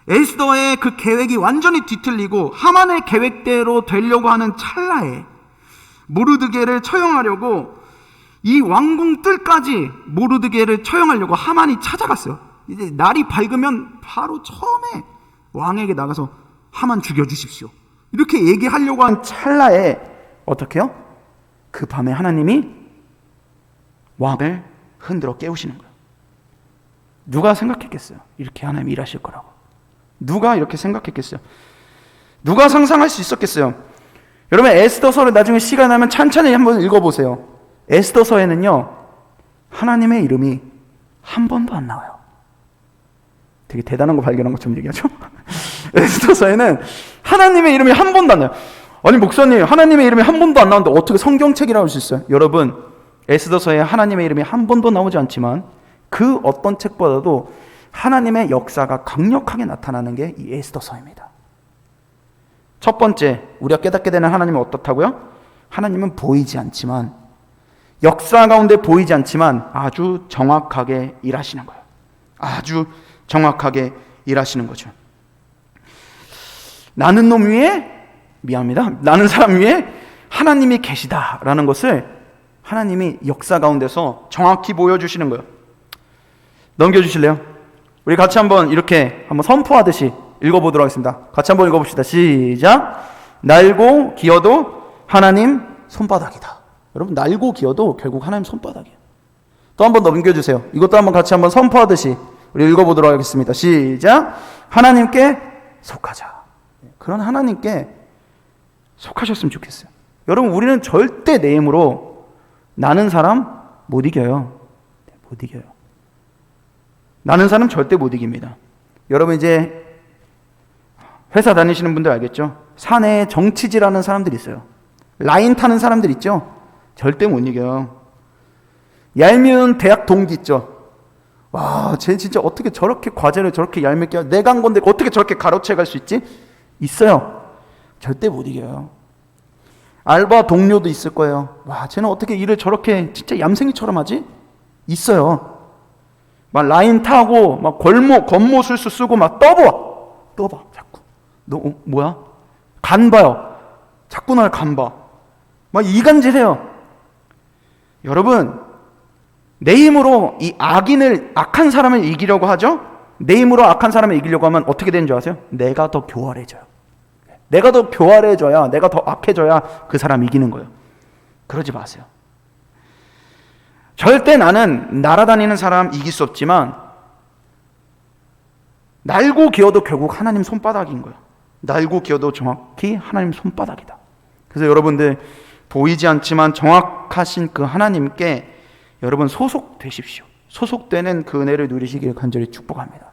에스더의 그 계획이 완전히 뒤틀리고 하만의 계획대로 되려고 하는 찰나에 모르드게를 처형하려고 이 왕궁 뜰까지 모르드게를 처형하려고 하만이 찾아갔어요. 이제 날이 밝으면 바로 처음에 왕에게 나가서 하만 죽여주십시오 이렇게 얘기하려고 한 찰나에 어떻게 해요? 그 밤에 하나님이 왕을 흔들어 깨우시는 거예요. 누가 생각했겠어요? 이렇게 하나님이 일하실 거라고. 누가 이렇게 생각했겠어요? 누가 상상할 수 있었겠어요? 여러분 에스더서를 나중에 시간 나면 천천히 한번 읽어보세요. 에스더서에는요 하나님의 이름이 한 번도 안 나와요. 되게 대단한 거 발견한 것처럼 얘기하죠? 에스더서에는 하나님의 이름이 한 번도 안 나와요. 아니 목사님 하나님의 이름이 한 번도 안 나오는데 어떻게 성경책이라고 할 수 있어요? 여러분 에스더서에 하나님의 이름이 한 번도 나오지 않지만 그 어떤 책보다도 하나님의 역사가 강력하게 나타나는 게 이 에스더서입니다. 첫 번째 우리가 깨닫게 되는 하나님은 어떻다고요? 하나님은 보이지 않지만 역사 가운데 보이지 않지만 아주 정확하게 일하시는 거예요. 아주 정확하게 일하시는 거죠. 나는 놈 위에 나는 사람 위에 하나님이 계시다라는 것을 하나님이 역사 가운데서 정확히 보여주시는 거예요. 넘겨주실래요? 우리 같이 한번 이렇게 한번 선포하듯이 읽어보도록 하겠습니다. 같이 한번 읽어봅시다. 시작. 날고 기어도 하나님 손바닥이다. 여러분, 날고 기어도 결국 하나님 손바닥이에요. 또 한번 넘겨주세요. 이것도 한번 같이 한번 선포하듯이 우리 읽어보도록 하겠습니다. 시작. 하나님께 속하자. 그런 하나님께 속하셨으면 좋겠어요. 여러분, 우리는 절대 내 힘으로 나는 사람 못 이겨요. 못 이겨요. 나는 사람 절대 못 이깁니다. 여러분, 이제 회사 다니시는 분들 알겠죠? 사내에 정치질하는 사람들이 있어요. 라인 타는 사람들 있죠? 절대 못 이겨요. 얄미운 대학 동기 있죠? 와, 쟤 진짜 어떻게 저렇게 과제를 저렇게 얄밉게 내가 한 건데 어떻게 저렇게 가로채 갈 수 있지? 있어요. 절대 못 이겨요. 알바 동료도 있을 거예요. 와, 쟤는 어떻게 일을 저렇게 진짜 얌생이처럼 하지? 있어요. 막 라인 타고 막 겉모술수 쓰고 막 떠봐 자꾸. 너 뭐야? 간 봐요. 자꾸 날 간 봐. 막 이간질해요. 여러분, 내 힘으로 이 악한 사람을 이기려고 하죠? 내 힘으로 악한 사람을 이기려고 하면 어떻게 되는 줄 아세요? 내가 더 교활해져요. 내가 더 교활해져야, 내가 더 악해져야 그 사람 이기는 거예요. 그러지 마세요. 절대 나는 날아다니는 사람 이길 수 없지만 날고 기어도 결국 하나님 손바닥인 거예요. 날고 기어도 정확히 하나님 손바닥이다. 그래서 여러분들 보이지 않지만 정확하신 그 하나님께 여러분 소속되십시오. 소속되는 그 은혜를 누리시길 간절히 축복합니다.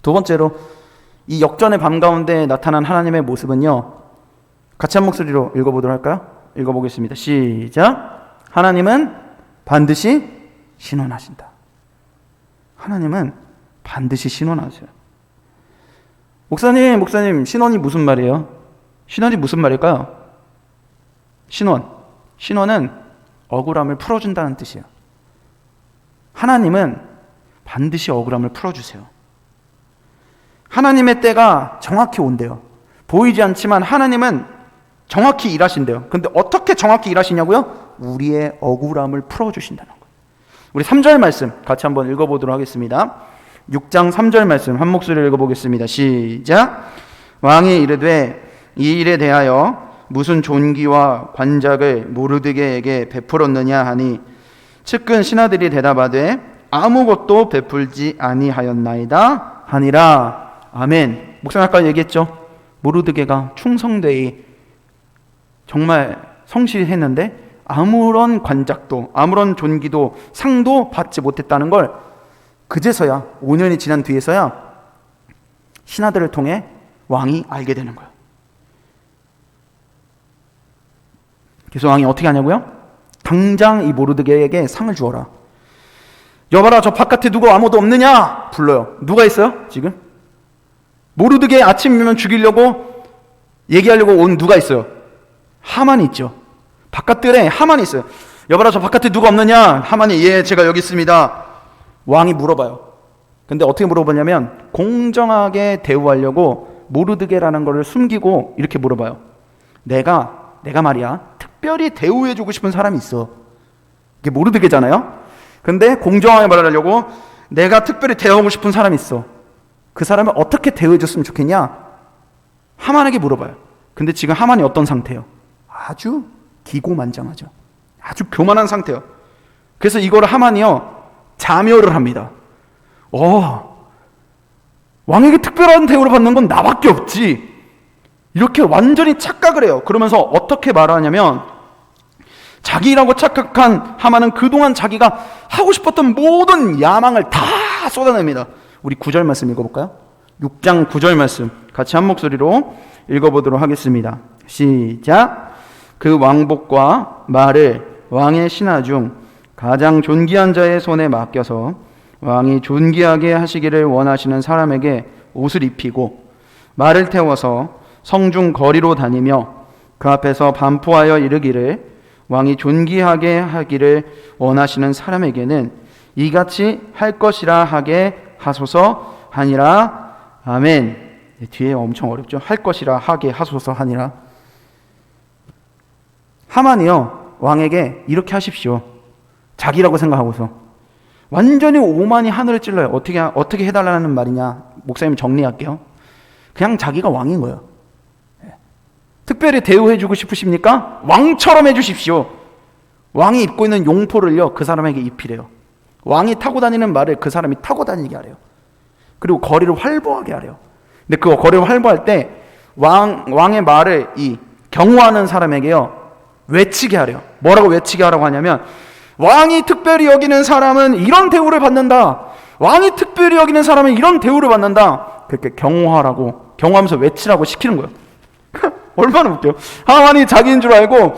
두 번째로 이 역전의 밤 가운데 나타난 하나님의 모습은요, 같이 한 목소리로 읽어보도록 할까요? 읽어보겠습니다. 시작. 하나님은 반드시 신원하신다. 하나님은 반드시 신원하세요. 목사님, 신원이 무슨 말이에요? 신원이 무슨 말일까요? 신원은 억울함을 풀어준다는 뜻이에요. 하나님은 반드시 억울함을 풀어주세요. 하나님의 때가 정확히 온대요. 보이지 않지만 하나님은 정확히 일하신대요. 근데 어떻게 정확히 일하시냐고요? 우리의 억울함을 풀어주신다는 거예요. 우리 3절 말씀 같이 한번 읽어보도록 하겠습니다. 6장 3절 말씀 한 목소리로 읽어보겠습니다. 시작. 왕이 이르되 이 일에 대하여 무슨 존귀와 관작을 모르드게에게 베풀었느냐 하니 측근 신하들이 대답하되 아무것도 베풀지 아니하였나이다 하니라. 아멘. 목사님 아까 얘기했죠? 모르드게가 충성되이 정말 성실히 했는데 아무런 관작도 아무런 존귀도 상도 받지 못했다는 걸 그제서야 5년이 지난 뒤에서야 신하들을 통해 왕이 알게 되는 거예요. 그래서 왕이 어떻게 하냐고요? 당장 이 모르드게에게 상을 주어라. 여봐라, 저 바깥에 누구 아무도 없느냐? 불러요. 누가 있어요? 지금? 모르드게 아침이면 죽이려고 얘기하려고 온 누가 있어요? 하만이 있죠. 바깥들에 하만이 있어요. 여봐라, 저 바깥에 누가 없느냐? 하만이, 예, 제가 여기 있습니다. 왕이 물어봐요. 근데 어떻게 물어보냐면 공정하게 대우하려고 모르드게라는 거를 숨기고 이렇게 물어봐요. 내가 말이야 특별히 대우해주고 싶은 사람이 있어. 이게 모르드게잖아요. 근데 공정하게 말하려고 내가 특별히 대우하고 싶은 사람이 있어. 그 사람을 어떻게 대우해줬으면 좋겠냐? 하만에게 물어봐요. 근데 지금 하만이 어떤 상태예요? 아주 기고만장하죠. 아주 교만한 상태예요. 그래서 이거를 하만이요 자멸을 합니다. 왕에게 특별한 대우를 받는 건 나밖에 없지. 이렇게 완전히 착각을 해요. 그러면서 어떻게 말하냐면 자기라고 착각한 하만은 그동안 자기가 하고 싶었던 모든 야망을 다 쏟아냅니다. 우리 9절 말씀 읽어볼까요? 6장 9절 말씀 같이 한 목소리로 읽어보도록 하겠습니다. 시작. 그 왕복과 말을 왕의 신하 중 가장 존귀한 자의 손에 맡겨서 왕이 존귀하게 하시기를 원하시는 사람에게 옷을 입히고 말을 태워서 성중 거리로 다니며 그 앞에서 반포하여 이르기를 왕이 존귀하게 하기를 원하시는 사람에게는 이같이 할 것이라 하게 하소서 하니라. 아멘. 뒤에 엄청 어렵죠. 할 것이라 하게 하소서 하니라. 하만이요 왕에게 이렇게 하십시오. 자기라고 생각하고서 완전히 오만이 하늘을 찔러요. 어떻게 해달라는 말이냐? 목사님 정리할게요. 그냥 자기가 왕인 거예요. 특별히 대우해주고 싶으십니까? 왕처럼 해주십시오. 왕이 입고 있는 용포를요, 그 사람에게 입히래요. 왕이 타고 다니는 말을 그 사람이 타고 다니게 하래요. 그리고 거리를 활보하게 하래요. 근데 그 거리를 활보할 때 왕의 말을 이 경호하는 사람에게요, 외치게 하래요. 뭐라고 외치게 하라고 하냐면, 왕이 특별히 여기는 사람은 이런 대우를 받는다. 왕이 특별히 여기는 사람은 이런 대우를 받는다. 그렇게 경호하면서 외치라고 시키는 거예요. 얼마나 웃겨요. 하만이 자기인 줄 알고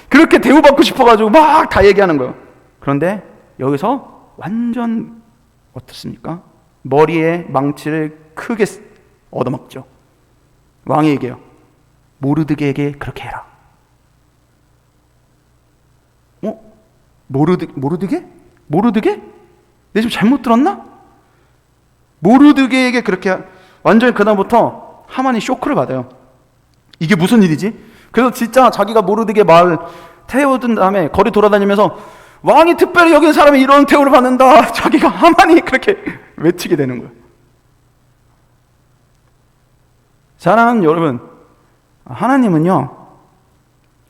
그렇게 대우받고 싶어가지고 막 다 얘기하는 거예요. 그런데 여기서 완전 어떻습니까? 머리에 망치를 크게 얻어먹죠. 왕이 얘기해요. 모르드게에게 그렇게 해라. 모르드게? 내 지금 잘못 들었나? 모르드게에게 그렇게 완전히 그다음부터 하만이 쇼크를 받아요. 이게 무슨 일이지? 그래서 진짜 자기가 모르드게 마을 태워둔 다음에 거리 돌아다니면서 왕이 특별히 여기는 사람이 이런 대우를 받는다. 자기가 하만이 그렇게 외치게 되는 거예요. 사랑하는 여러분, 하나님은요,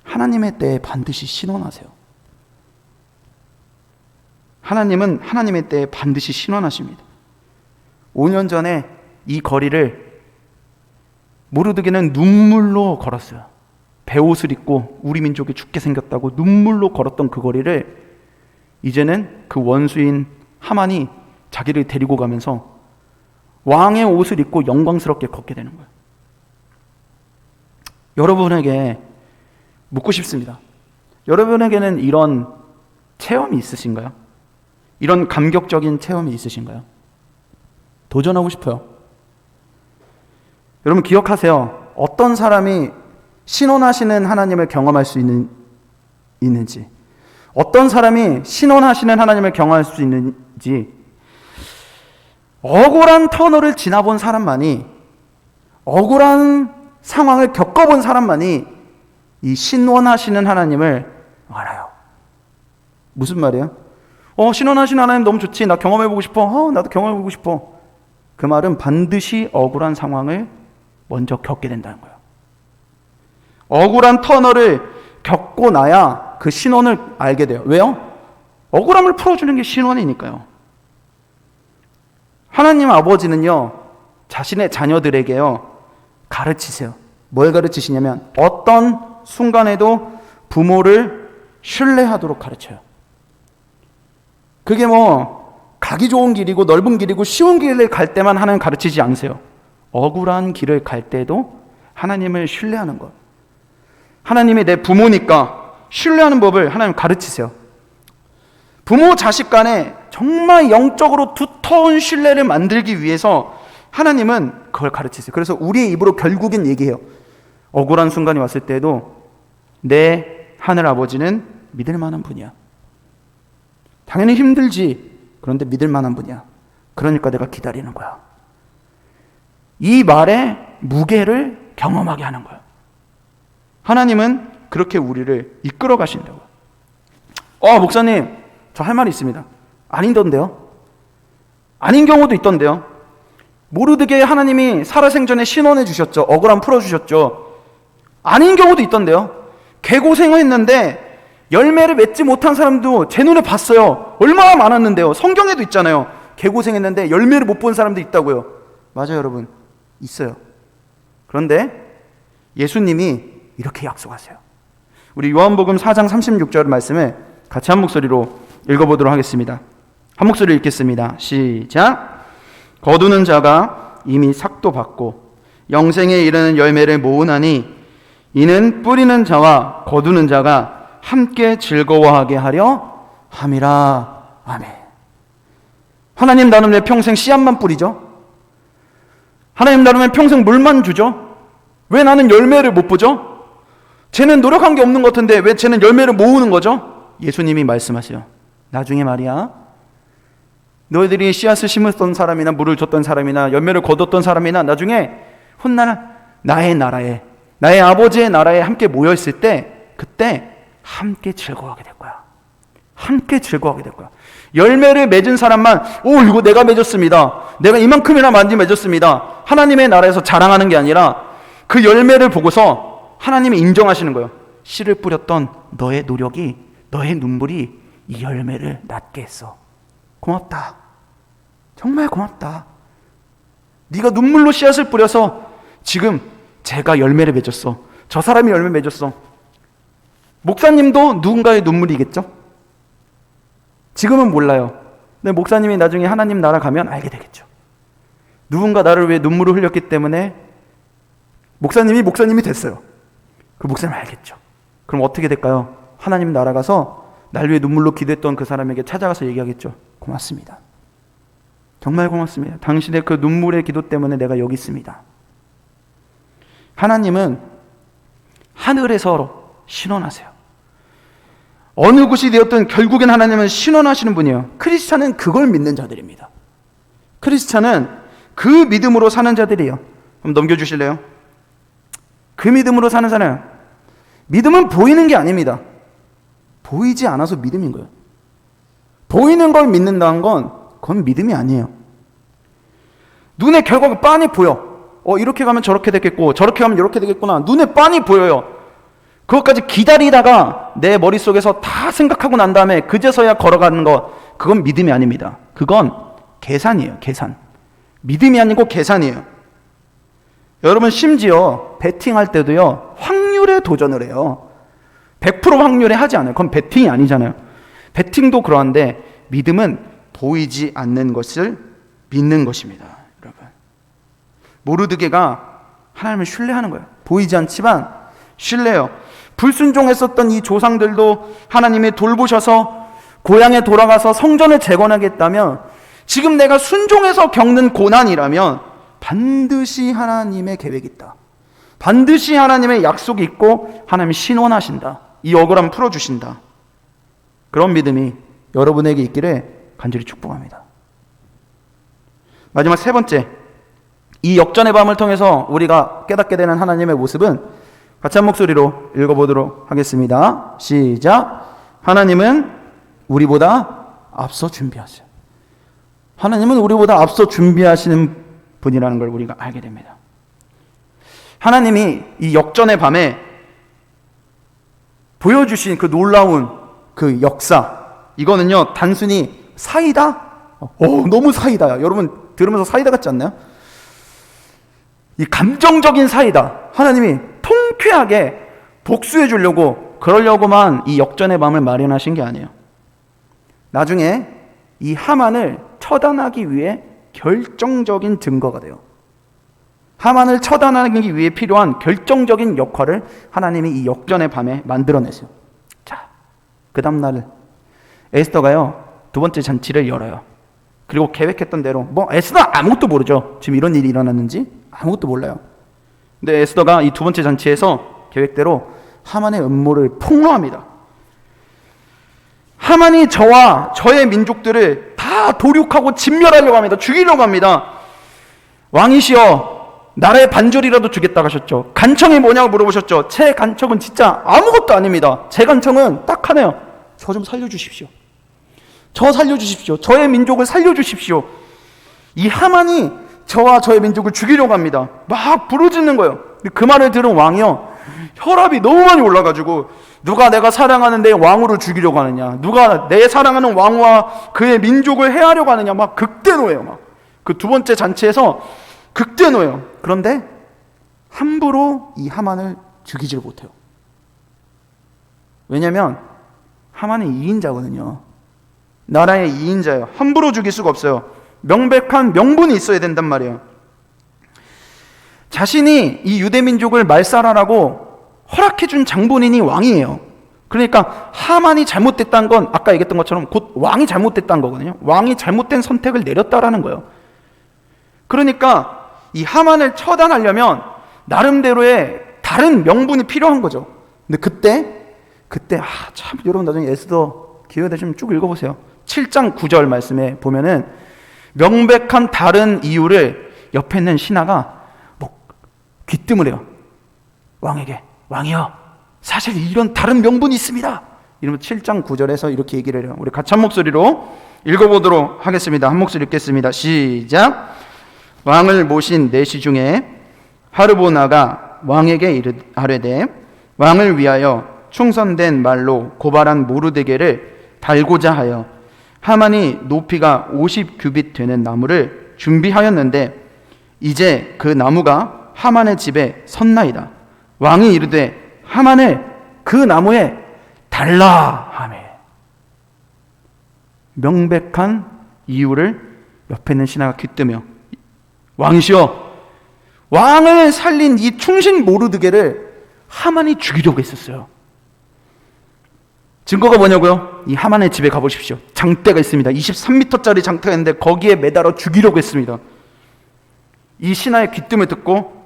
하나님의 때에 반드시 신원하세요. 하나님은 하나님의 때에 반드시 신원하십니다. 5년 전에 이 거리를 모르드게는 눈물로 걸었어요. 베옷을 입고 우리 민족이 죽게 생겼다고 눈물로 걸었던 그 거리를 이제는 그 원수인 하만이 자기를 데리고 가면서 왕의 옷을 입고 영광스럽게 걷게 되는 거예요. 여러분에게 묻고 싶습니다. 여러분에게는 이런 체험이 있으신가요? 이런 감격적인 체험이 있으신가요? 도전하고 싶어요. 여러분 기억하세요. 어떤 사람이 신원하시는 하나님을 경험할 수 있는지, 어떤 사람이 신원하시는 하나님을 경험할 수 있는지, 억울한 터널을 지나본 사람만이, 억울한 상황을 겪어본 사람만이 이 신원하시는 하나님을 알아요. 무슨 말이에요? 신원하시는 하나님 너무 좋지. 나 경험해보고 싶어. 나도 경험해보고 싶어. 그 말은 반드시 억울한 상황을 먼저 겪게 된다는 거예요. 억울한 터널을 겪고 나야 그 신원을 알게 돼요. 왜요? 억울함을 풀어주는 게 신원이니까요. 하나님 아버지는요, 자신의 자녀들에게요, 가르치세요. 뭘 가르치시냐면 어떤 순간에도 부모를 신뢰하도록 가르쳐요. 그게 가기 좋은 길이고 넓은 길이고 쉬운 길을 갈 때만 하나님 가르치지 않으세요. 억울한 길을 갈 때도 하나님을 신뢰하는 것. 하나님이 내 부모니까 신뢰하는 법을 하나님 가르치세요. 부모 자식 간에 정말 영적으로 두터운 신뢰를 만들기 위해서 하나님은 그걸 가르치세요. 그래서 우리의 입으로 결국엔 얘기해요. 억울한 순간이 왔을 때도 내 하늘 아버지는 믿을 만한 분이야. 당연히 힘들지. 그런데 믿을 만한 분이야. 그러니까 내가 기다리는 거야. 이 말의 무게를 경험하게 하는 거야. 하나님은 그렇게 우리를 이끌어 가신다고. 목사님, 저 할 말이 있습니다. 아니던데요? 아닌 경우도 있던데요? 모르드게 하나님이 살아생전에 신원해 주셨죠. 억울함 풀어 주셨죠. 아닌 경우도 있던데요? 개고생했는데 열매를 맺지 못한 사람도 제 눈에 봤어요. 얼마나 많았는데요. 성경에도 있잖아요. 개고생했는데 열매를 못 본 사람도 있다고요. 맞아요, 여러분. 있어요. 그런데 예수님이 이렇게 약속하세요. 우리 요한복음 4장 36절 말씀을 같이 한 목소리로 읽어보도록 하겠습니다. 한 목소리 읽겠습니다. 시작. 거두는 자가 이미 삭도 받고 영생에 이르는 열매를 모으나니 이는 뿌리는 자와 거두는 자가 함께 즐거워하게 하려 함이라. 아멘. 하나님 나는 왜 평생 씨앗만 뿌리죠? 하나님 나는 왜 평생 물만 주죠? 왜 나는 열매를 못 보죠? 쟤는 노력한 게 없는 것 같은데 왜 쟤는 열매를 모으는 거죠? 예수님이 말씀하세요. 나중에 말이야, 너희들이 씨앗을 심었던 사람이나 물을 줬던 사람이나 열매를 거뒀던 사람이나 나중에 훗날 나의 나라에, 나의 아버지의 나라에 함께 모여있을 때 그때 함께 즐거워하게 될 거야. 함께 즐거워하게 될 거야. 열매를 맺은 사람만 이거 내가 맺었습니다. 내가 이만큼이나 많이 맺었습니다. 하나님의 나라에서 자랑하는 게 아니라 그 열매를 보고서 하나님이 인정하시는 거예요. 씨를 뿌렸던 너의 노력이, 너의 눈물이 이 열매를 낳게 했어. 고맙다. 정말 고맙다. 네가 눈물로 씨앗을 뿌려서 지금 제가 열매를 맺었어. 저 사람이 열매 맺었어. 목사님도 누군가의 눈물이겠죠? 지금은 몰라요. 근데 목사님이 나중에 하나님 나라 가면 알게 되겠죠. 누군가 나를 위해 눈물을 흘렸기 때문에 목사님이 됐어요. 그 목사님 알겠죠. 그럼 어떻게 될까요? 하나님 나라 가서 날 위해 눈물로 기도했던 그 사람에게 찾아가서 얘기하겠죠. 고맙습니다. 정말 고맙습니다. 당신의 그 눈물의 기도 때문에 내가 여기 있습니다. 하나님은 하늘에서 신원하세요. 어느 곳이 되었든 결국엔 하나님은 신원하시는 분이에요. 크리스찬은 그걸 믿는 자들입니다. 크리스찬은 그 믿음으로 사는 자들이에요. 그럼 넘겨주실래요? 그 믿음으로 사는 사람. 믿음은 보이는 게 아닙니다. 보이지 않아서 믿음인 거예요. 보이는 걸 믿는다는 건 그건 믿음이 아니에요. 눈에 결과가 빤히 보여. 이렇게 가면 저렇게 되겠고 저렇게 가면 이렇게 되겠구나. 눈에 빤히 보여요. 그것까지 기다리다가 내 머릿속에서 다 생각하고 난 다음에 그제서야 걸어가는 거, 그건 믿음이 아닙니다. 그건 계산이에요. 계산. 믿음이 아니고 계산이에요. 여러분 심지어 베팅할 때도요, 확률에 도전을 해요. 100% 확률에 하지 않아요. 그건 베팅이 아니잖아요. 베팅도 그러한데 믿음은 보이지 않는 것을 믿는 것입니다. 여러분, 모르드게가 하나님을 신뢰하는 거예요. 보이지 않지만 신뢰해요. 불순종했었던 이 조상들도 하나님이 돌보셔서 고향에 돌아가서 성전을 재건하겠다면, 지금 내가 순종해서 겪는 고난이라면 반드시 하나님의 계획이 있다. 반드시 하나님의 약속이 있고 하나님이 신원하신다. 이 억울함 풀어주신다. 그런 믿음이 여러분에게 있기를 간절히 축복합니다. 마지막 세 번째, 이 역전의 밤을 통해서 우리가 깨닫게 되는 하나님의 모습은 같이 한 목소리로 읽어보도록 하겠습니다. 시작. 하나님은 우리보다 앞서 준비하세요. 하나님은 우리보다 앞서 준비하시는 분이라는 걸 우리가 알게 됩니다. 하나님이 이 역전의 밤에 보여주신 그 놀라운 그 역사, 이거는요 단순히 사이다? 너무 사이다야. 여러분 들으면서 사이다 같지 않나요? 이 감정적인 사이다. 하나님이 통쾌하게 복수해 주려고, 그러려고만 이 역전의 밤을 마련하신 게 아니에요. 나중에 이 하만을 처단하기 위해 결정적인 증거가 돼요. 하만을 처단하기 위해 필요한 결정적인 역할을 하나님이 이 역전의 밤에 만들어내세요. 자, 그 다음날 에스더가요 두 번째 잔치를 열어요. 그리고 계획했던 대로, 에스더 아무것도 모르죠. 지금 이런 일이 일어났는지 아무것도 몰라요. 근데 에스더가 이 두 번째 잔치에서 계획대로 하만의 음모를 폭로합니다. 하만이 저와 저의 민족들을 다 도륙하고 진멸하려고 합니다. 죽이려고 합니다. 왕이시여, 나라의 반절이라도 주겠다고 하셨죠. 간청이 뭐냐고 물어보셨죠. 제 간청은 진짜 아무것도 아닙니다. 제 간청은 딱 하나요. 저 좀 살려주십시오. 저 살려주십시오. 저의 민족을 살려주십시오. 이 하만이 저와 저의 민족을 죽이려고 합니다. 막 부르짖는 거예요. 그 말을 들은 왕이요, 혈압이 너무 많이 올라가지고, 누가 내가 사랑하는 내 왕으로 죽이려고 하느냐, 누가 내 사랑하는 왕과 그의 민족을 해하려고 하느냐, 막 극대노예요. 막 그 두 번째 잔치에서 극대노예요. 그런데 함부로 이 하만을 죽이질 못해요. 왜냐하면 하만은 2인자거든요. 나라의 2인자예요. 함부로 죽일 수가 없어요. 명백한 명분이 있어야 된단 말이에요. 자신이 이 유대민족을 말살하라고 허락해준 장본인이 왕이에요. 그러니까 하만이 잘못됐다는 건 아까 얘기했던 것처럼 곧 왕이 잘못됐다는 거거든요. 왕이 잘못된 선택을 내렸다라는 거예요. 그러니까 이 하만을 처단하려면 나름대로의 다른 명분이 필요한 거죠. 근데 그때 참 여러분 나중에 에스더 기회 되시면 쭉 읽어보세요. 7장 9절 말씀에 보면은 명백한 다른 이유를 옆에 있는 신하가 귀뜸을 해요. 왕에게, 왕이여, 사실 이런 다른 명분이 있습니다. 이러면 7장 9절에서 이렇게 얘기를 해요. 우리 같이 한 목소리로 읽어보도록 하겠습니다. 한 목소리 읽겠습니다. 시작. 왕을 모신 내시 중에 하르보나가 왕에게 아뢰되 왕을 위하여 충선된 말로 고발한 모르드게를 달고자 하여 하만이 높이가 50규빗 되는 나무를 준비하였는데 이제 그 나무가 하만의 집에 섰나이다. 왕이 이르되 하만을 그 나무에 달라 하매. 명백한 이유를 옆에 있는 신하가 귀뜨며 왕이시여, 왕을 살린 이 충신 모르드게를 하만이 죽이려고 했었어요. 증거가 뭐냐고요? 이 하만의 집에 가보십시오. 장대가 있습니다. 23m짜리 장대가 있는데 거기에 매달아 죽이려고 했습니다. 이 신하의 귀뜸을 듣고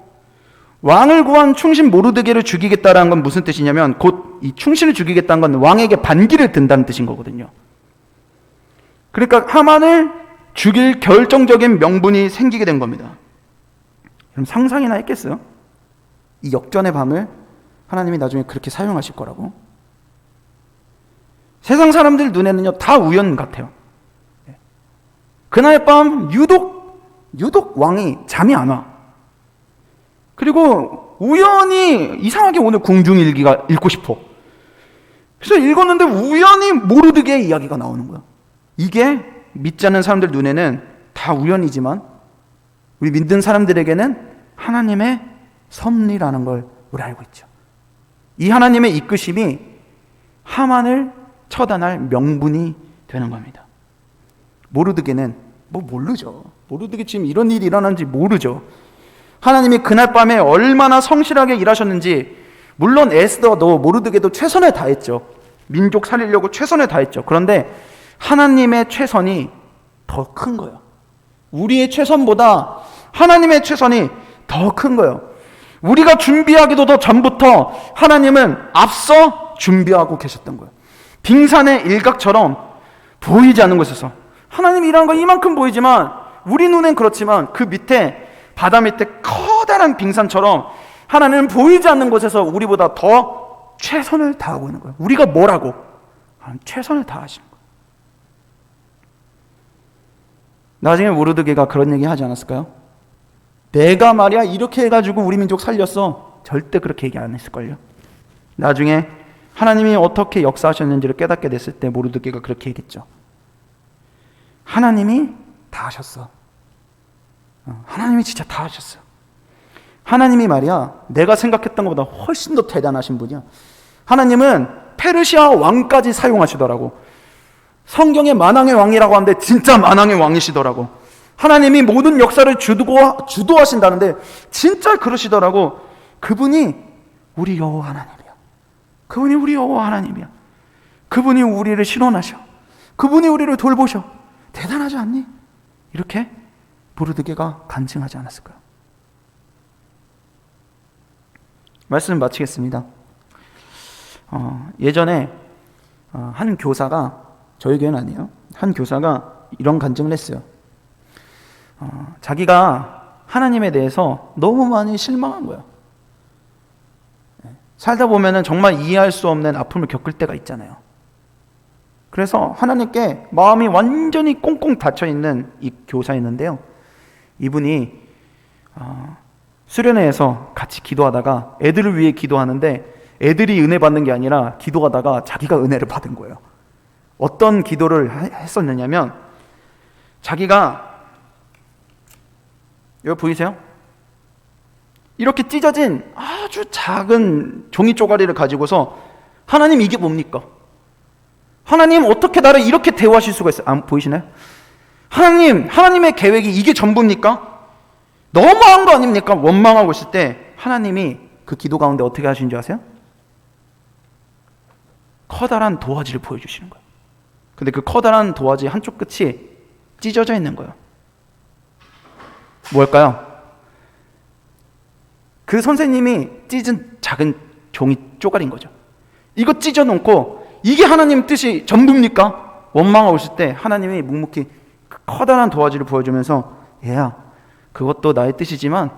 왕을 구한 충신 모르드게를 죽이겠다라는 건 무슨 뜻이냐면 곧 이 충신을 죽이겠다는 건 왕에게 반기를 든다는 뜻인 거거든요. 그러니까 하만을 죽일 결정적인 명분이 생기게 된 겁니다. 그럼 상상이나 했겠어요? 이 역전의 밤을 하나님이 나중에 그렇게 사용하실 거라고? 세상 사람들 눈에는요 다 우연 같아요. 그날 밤 유독 왕이 잠이 안 와. 그리고 우연히 이상하게 오늘 궁중일기가 읽고 싶어. 그래서 읽었는데 우연히 모르드게의 이야기가 나오는 거야. 이게 믿지 않는 사람들 눈에는 다 우연이지만 우리 믿는 사람들에게는 하나님의 섭리라는 걸 우리 알고 있죠. 이 하나님의 이끄심이 하만을 처단할 명분이 되는 겁니다. 모르드게는 모르죠. 모르드게 지금 이런 일이 일어난지 모르죠. 하나님이 그날 밤에 얼마나 성실하게 일하셨는지, 물론 에스더도 모르드게도 최선을 다했죠. 민족 살리려고 최선을 다했죠. 그런데 하나님의 최선이 더 큰 거예요. 우리의 최선보다 하나님의 최선이 더 큰 거예요. 우리가 준비하기도 더 전부터 하나님은 앞서 준비하고 계셨던 거예요. 빙산의 일각처럼 보이지 않는 곳에서 하나님이 일하는 건 이만큼 보이지만 우리 눈엔 그렇지만 그 밑에 바다 밑에 커다란 빙산처럼 하나님은 보이지 않는 곳에서 우리보다 더 최선을 다하고 있는 거예요. 우리가 뭐라고? 최선을 다하시는 거예요. 나중에 모르드게가 그런 얘기 하지 않았을까요? 내가 말이야 이렇게 해가지고 우리 민족 살렸어. 절대 그렇게 얘기 안 했을걸요. 나중에 하나님이 어떻게 역사하셨는지를 깨닫게 됐을 때 모르드게가 그렇게 얘기했죠. 하나님이 다 하셨어. 하나님이 진짜 다 하셨어. 하나님이 말이야 내가 생각했던 것보다 훨씬 더 대단하신 분이야. 하나님은 페르시아 왕까지 사용하시더라고. 성경에 만왕의 왕이라고 하는데 진짜 만왕의 왕이시더라고. 하나님이 모든 역사를 주도하신다는데 진짜 그러시더라고. 그분이 우리 여호와 하나님이야. 그분이 우리 여호와 하나님이야. 그분이 우리를 실현하셔. 그분이 우리를 돌보셔. 대단하지 않니? 이렇게 모르드게가 간증하지 않았을까요? 말씀 마치겠습니다. 예전에 한 교사가, 저희 교회는 아니에요, 한 교사가 이런 간증을 했어요. 자기가 하나님에 대해서 너무 많이 실망한 거예요. 살다 보면은 정말 이해할 수 없는 아픔을 겪을 때가 있잖아요. 그래서 하나님께 마음이 완전히 꽁꽁 닫혀있는 이 교사였는데요. 이분이 수련회에서 같이 기도하다가 애들을 위해 기도하는데 애들이 은혜 받는 게 아니라 기도하다가 자기가 은혜를 받은 거예요. 어떤 기도를 했었느냐면, 자기가, 여기 보이세요? 이렇게 찢어진 아주 작은 종이 쪼가리를 가지고서 하나님 이게 뭡니까? 하나님 어떻게 나를 이렇게 대우하실 수가 있어요? 보이시나요? 하나님의 계획이 이게 전부입니까? 너무한 거 아닙니까? 원망하고 있을 때 하나님이 그 기도 가운데 어떻게 하시는 줄 아세요? 커다란 도화지를 보여주시는 거예요. 근데 그 커다란 도화지 한쪽 끝이 찢어져 있는 거예요. 뭘까요? 그 선생님이 찢은 작은 종이 쪼가리인 거죠. 이거 찢어놓고 이게 하나님 뜻이 전부입니까? 원망하고 있을 때 하나님이 묵묵히 그 커다란 도화지를 보여주면서, 얘야, 그것도 나의 뜻이지만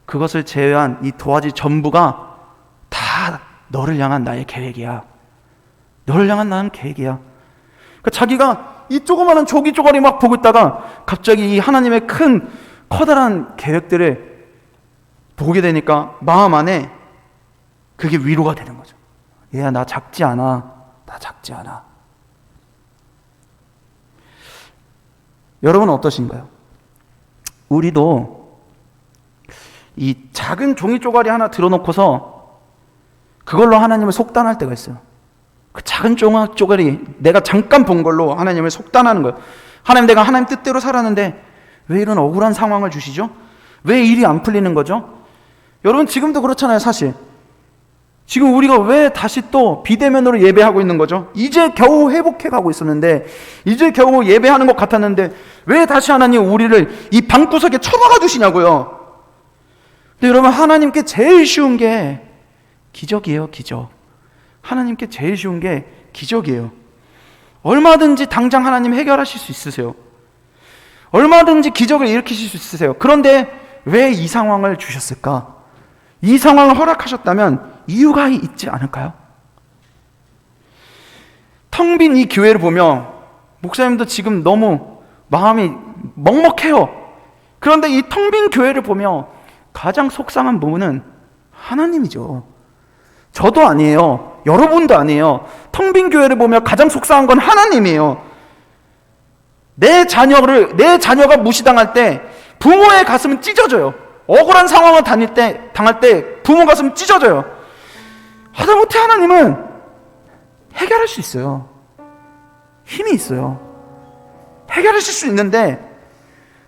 그것을 제외한 이 도화지 전부가 다 너를 향한 나의 계획이야. 너를 향한 나는 계획이야. 그러니까 자기가 이 조그마한 조기 조각이 막 보고 있다가 갑자기 이 하나님의 큰 커다란 계획들을 보게 되니까 마음 안에 그게 위로가 되는 거죠. 얘야, 나 작지 않아. 나 작지 않아. 여러분은 어떠신가요? 우리도 이 작은 종이 쪼가리 하나 들어놓고서 그걸로 하나님을 속단할 때가 있어요. 그 작은 종이 쪼가리, 내가 잠깐 본 걸로 하나님을 속단하는 거예요. 하나님, 내가 하나님 뜻대로 살았는데 왜 이런 억울한 상황을 주시죠? 왜 일이 안 풀리는 거죠? 여러분, 지금도 그렇잖아요. 사실 지금 우리가 왜 다시 또 비대면으로 예배하고 있는 거죠? 이제 겨우 회복해 가고 있었는데, 이제 겨우 예배하는 것 같았는데 왜 다시 하나님 우리를 이 방구석에 처박아 두시냐고요. 근데 여러분, 하나님께 제일 쉬운 게 기적이에요. 기적. 하나님께 제일 쉬운 게 기적이에요. 얼마든지 당장 하나님 해결하실 수 있으세요. 얼마든지 기적을 일으키실 수 있으세요. 그런데 왜 이 상황을 주셨을까? 이 상황을 허락하셨다면 이유가 있지 않을까요? 텅 빈 이 교회를 보며 목사님도 지금 너무 마음이 먹먹해요. 그런데 이 텅 빈 교회를 보며 가장 속상한 부분은 하나님이죠. 저도 아니에요. 여러분도 아니에요. 텅 빈 교회를 보며 가장 속상한 건 하나님이에요. 내 자녀가 무시당할 때 부모의 가슴은 찢어져요. 억울한 상황을 당할 때 부모 가슴은 찢어져요. 하다못해 하나님은 해결할 수 있어요. 힘이 있어요. 해결하실 수 있는데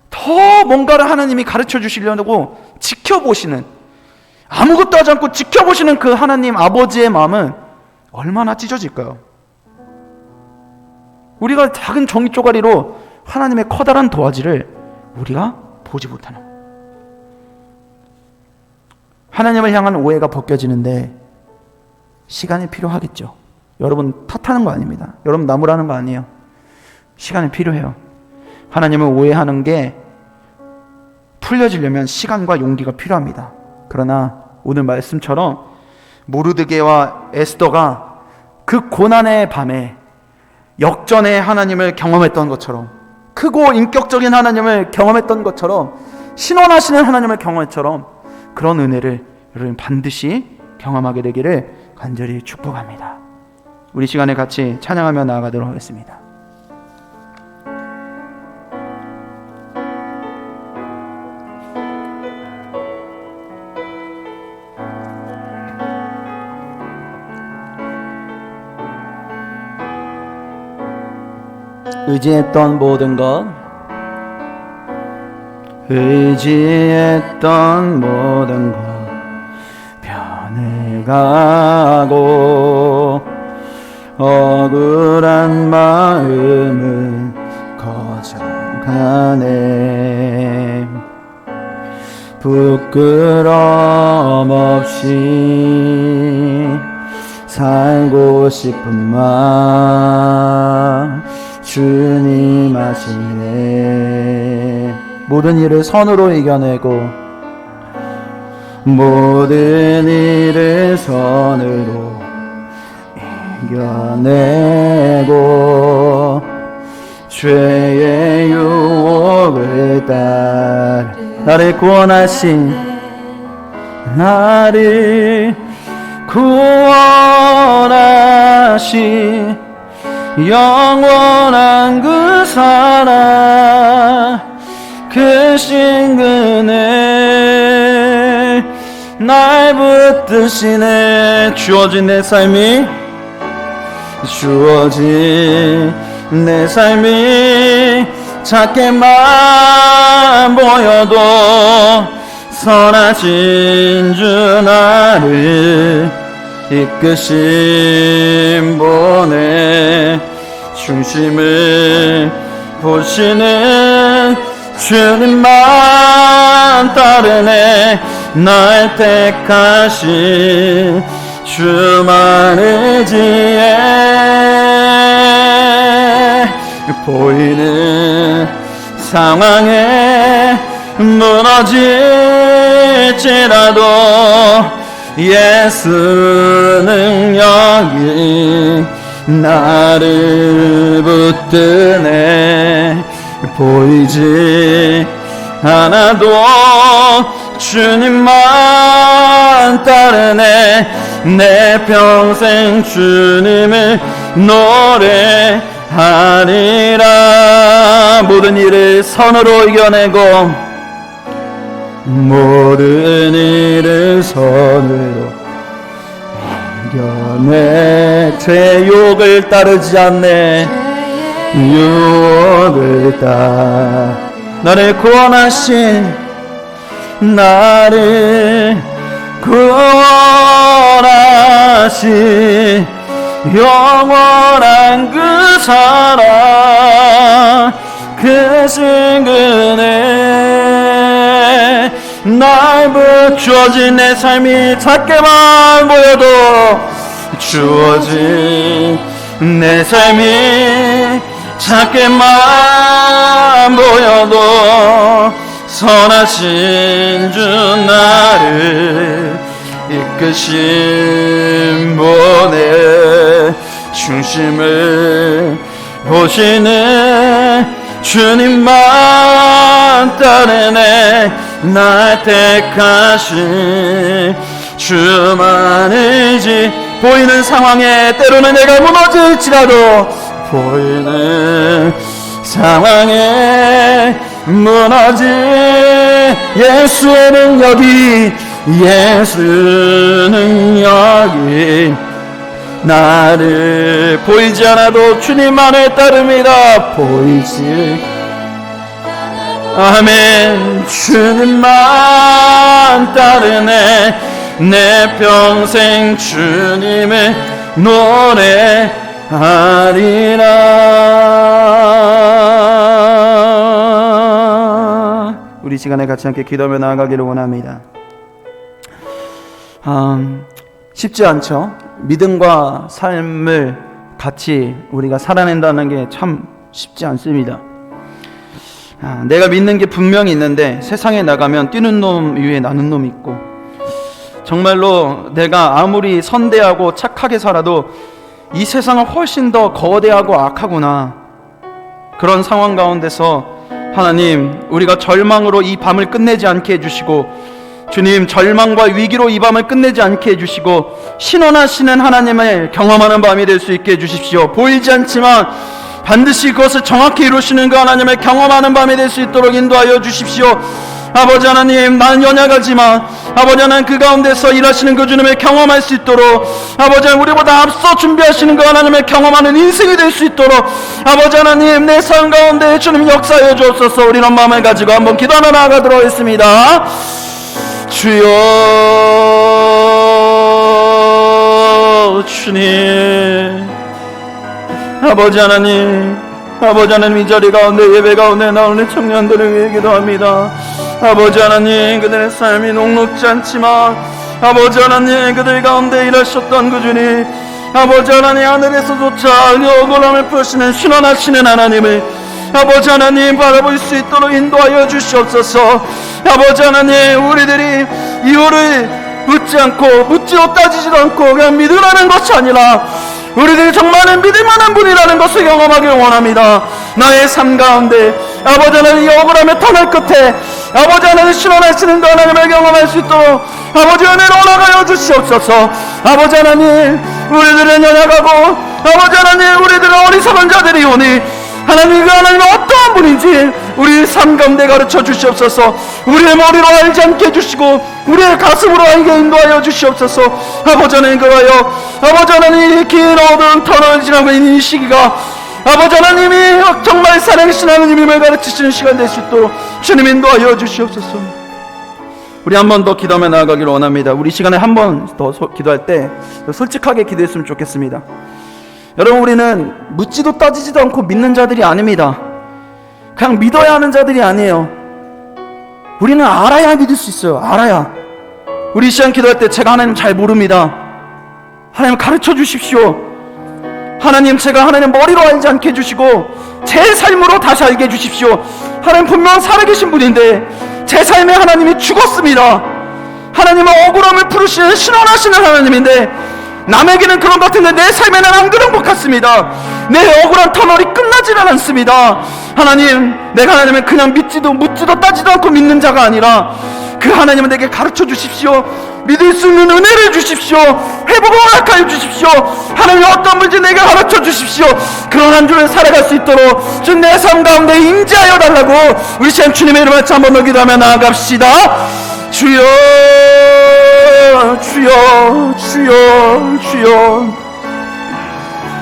더 뭔가를 하나님이 가르쳐 주시려고 지켜보시는, 아무것도 하지 않고 지켜보시는 그 하나님 아버지의 마음은 얼마나 찢어질까요? 우리가 작은 종이 쪼가리로 하나님의 커다란 도화지를 우리가 보지 못하는, 하나님을 향한 오해가 벗겨지는데 시간이 필요하겠죠. 여러분 탓하는 거 아닙니다. 여러분 나무라는 거 아니에요. 시간이 필요해요. 하나님을 오해하는 게 풀려지려면 시간과 용기가 필요합니다. 그러나 오늘 말씀처럼 모르드게와 에스더가 그 고난의 밤에 역전의 하나님을 경험했던 것처럼, 크고 인격적인 하나님을 경험했던 것처럼, 신원하시는 하나님을 경험했처럼 그런 은혜를 여러분 반드시 경험하게 되기를 간절히 축복합니다. 우리 시간에 같이 찬양하며 나아가도록 하겠습니다. 의지했던 모든 것, 의지했던 모든 것 변해가고 억울한 마음은 커져가네. 부끄럼 없이 살고 싶은 마음 주님 아시네. 모든 일을 선으로 이겨내고, 모든 일을 선으로 이겨내고, 죄의 유혹을 따라 나를 구원하신, 나를 구원하신 영원한 그 사랑, 크신 그네 날 붙드시네. 주어진 내 삶이 작게만 보여도 선하신 주 나를 이끄신 분의 중심을 보시는 주님만 따르네. 날 택하신 주만 의지해. 보이는 상황에 무너질지라도 예수 능력이 나를 붙드네. 보이지 않아도 주님만 따르네. 내 평생 주님을 노래하리라. 모든 일을 선으로 이겨내고 모든 일을 선으로 이겨내. 죄의 유혹을 따르지 않네. 유혹을 따 나를 구원하신 나를 구원하신 영원한 그 사랑 그 친근해. 날 주어진 내 삶이 작게만 보여도 주어진 내 삶이 작게만 보여도 선하신 주 나를 이끄신 분의 중심을 보시는 주님만 따르네. 날 택하신 주만이지. 보이는 상황에 때로는 내가 무너질지라도 보이는 상황에 무너진 예수의 능력이 예수는 여기 나를 보이지 않아도 주님만을 따릅니다. 보이지 아멘. 주님만 따르네. 내 평생 주님의 노래하리라. 우리 시간에 같이 함께 기도하며 나아가기를 원합니다. 쉽지 않죠. 믿음과 삶을 같이 우리가 살아낸다는 게 참 쉽지 않습니다. 내가 믿는 게 분명히 있는데 세상에 나가면 뛰는 놈 위에 나는 놈이 있고, 정말로 내가 아무리 선대하고 착하게 살아도 이 세상은 훨씬 더 거대하고 악하구나. 그런 상황 가운데서 하나님, 우리가 절망으로 이 밤을 끝내지 않게 해주시고, 주님, 절망과 위기로 이 밤을 끝내지 않게 해주시고 신원하시는 하나님을 경험하는 밤이 될 수 있게 해주십시오. 보이지 않지만 반드시 그것을 정확히 이루시는 그 하나님을 경험하는 밤이 될 수 있도록 인도하여 주십시오. 아버지 하나님, 나는 연약하지만 아버지 하나님, 그 가운데서 일하시는 그 주님을 경험할 수 있도록 아버지 하나님, 우리보다 앞서 준비하시는 그 하나님을 경험하는 인생이 될 수 있도록 아버지 하나님, 내 삶 가운데 주님 역사해 주옵소서. 우리는 마음을 가지고 한번 기도하며 나아가도록 하겠습니다. 주여, 주님, 아버지 하나님, 아버지 하나님, 이 자리 가운데 예배 가운데 나오는 청년들을 위해 기도합니다. 아버지 하나님, 그들의 삶이 녹록지 않지만 아버지 하나님, 그들 가운데 일하셨던 그 주님, 아버지 하나님, 하늘에서조차 억울함을 푸시는 신원하시는 하나님을 아버지 하나님 바라볼 수 있도록 인도하여 주시옵소서. 아버지 하나님, 우리들이 이유를 묻지 않고 묻지도 따지지도 않고 그냥 믿으라는 것이 아니라 우리들이 정말은 믿을 만한 분이라는 것을 경험하길 원합니다. 나의 삶 가운데 아버지 하나님, 이 억울함의 터널 끝에 아버지 하나님 신원하시는 그 하나님을 경험할 수 있도록 아버지 은혜로 올라가여 주시옵소서. 아버지 하나님, 우리들은 연약하고 아버지 하나님, 우리들은 어리석은 자들이 오니 하나님, 그 하나님은 어떠한 분인지 우리 삶 가운데 가르쳐 주시옵소서. 우리의 머리로 알지 않게 해주시고 우리의 가슴으로 알게 인도하여 주시옵소서. 아버지 하나님, 그하여 아버지 하나님, 이 긴 어두운 터널을 지나고 있는 이 시기가 아버지 하나님이 정말 살아계신 하나님임을 가르치시는 시간 될 수 있도록 주님 인도하여 주시옵소서. 우리 한 번 더 기도하며 나아가기를 원합니다. 우리 시간에 한 번 더 기도할 때 솔직하게 기도했으면 좋겠습니다. 여러분, 우리는 묻지도 따지지도 않고 믿는 자들이 아닙니다. 그냥 믿어야 하는 자들이 아니에요. 우리는 알아야 믿을 수 있어요. 알아야. 우리 시간 기도할 때 제가 하나님 잘 모릅니다. 하나님 가르쳐 주십시오. 하나님, 제가 하나님 머리로 알지 않게 해주시고 제 삶으로 다시 알게 해주십시오. 하나님, 분명 살아계신 분인데 제 삶에 하나님이 죽었습니다. 하나님은 억울함을 풀으시는 신원하시는 하나님인데 남에게는 그런 것 같은데 내 삶에는 안 그런 것 같습니다. 내 억울한 터널이 끝나지는 않습니다. 하나님, 내가 하나님을 그냥 믿지도 묻지도 따지도 않고 믿는 자가 아니라 그 하나님은 내게 가르쳐 주십시오. 믿을 수 있는 은혜를 주십시오. 회복을 허락하여 주십시오. 하나님, 어떤 문제 내게 가르쳐 주십시오. 그런 한 주를 살아갈 수 있도록 주 내 삶 가운데 임재하여 달라고 우리 시간 주님의 이름을 한번 더 기도하며 나아갑시다. 주여, 주여, 주여, 주여.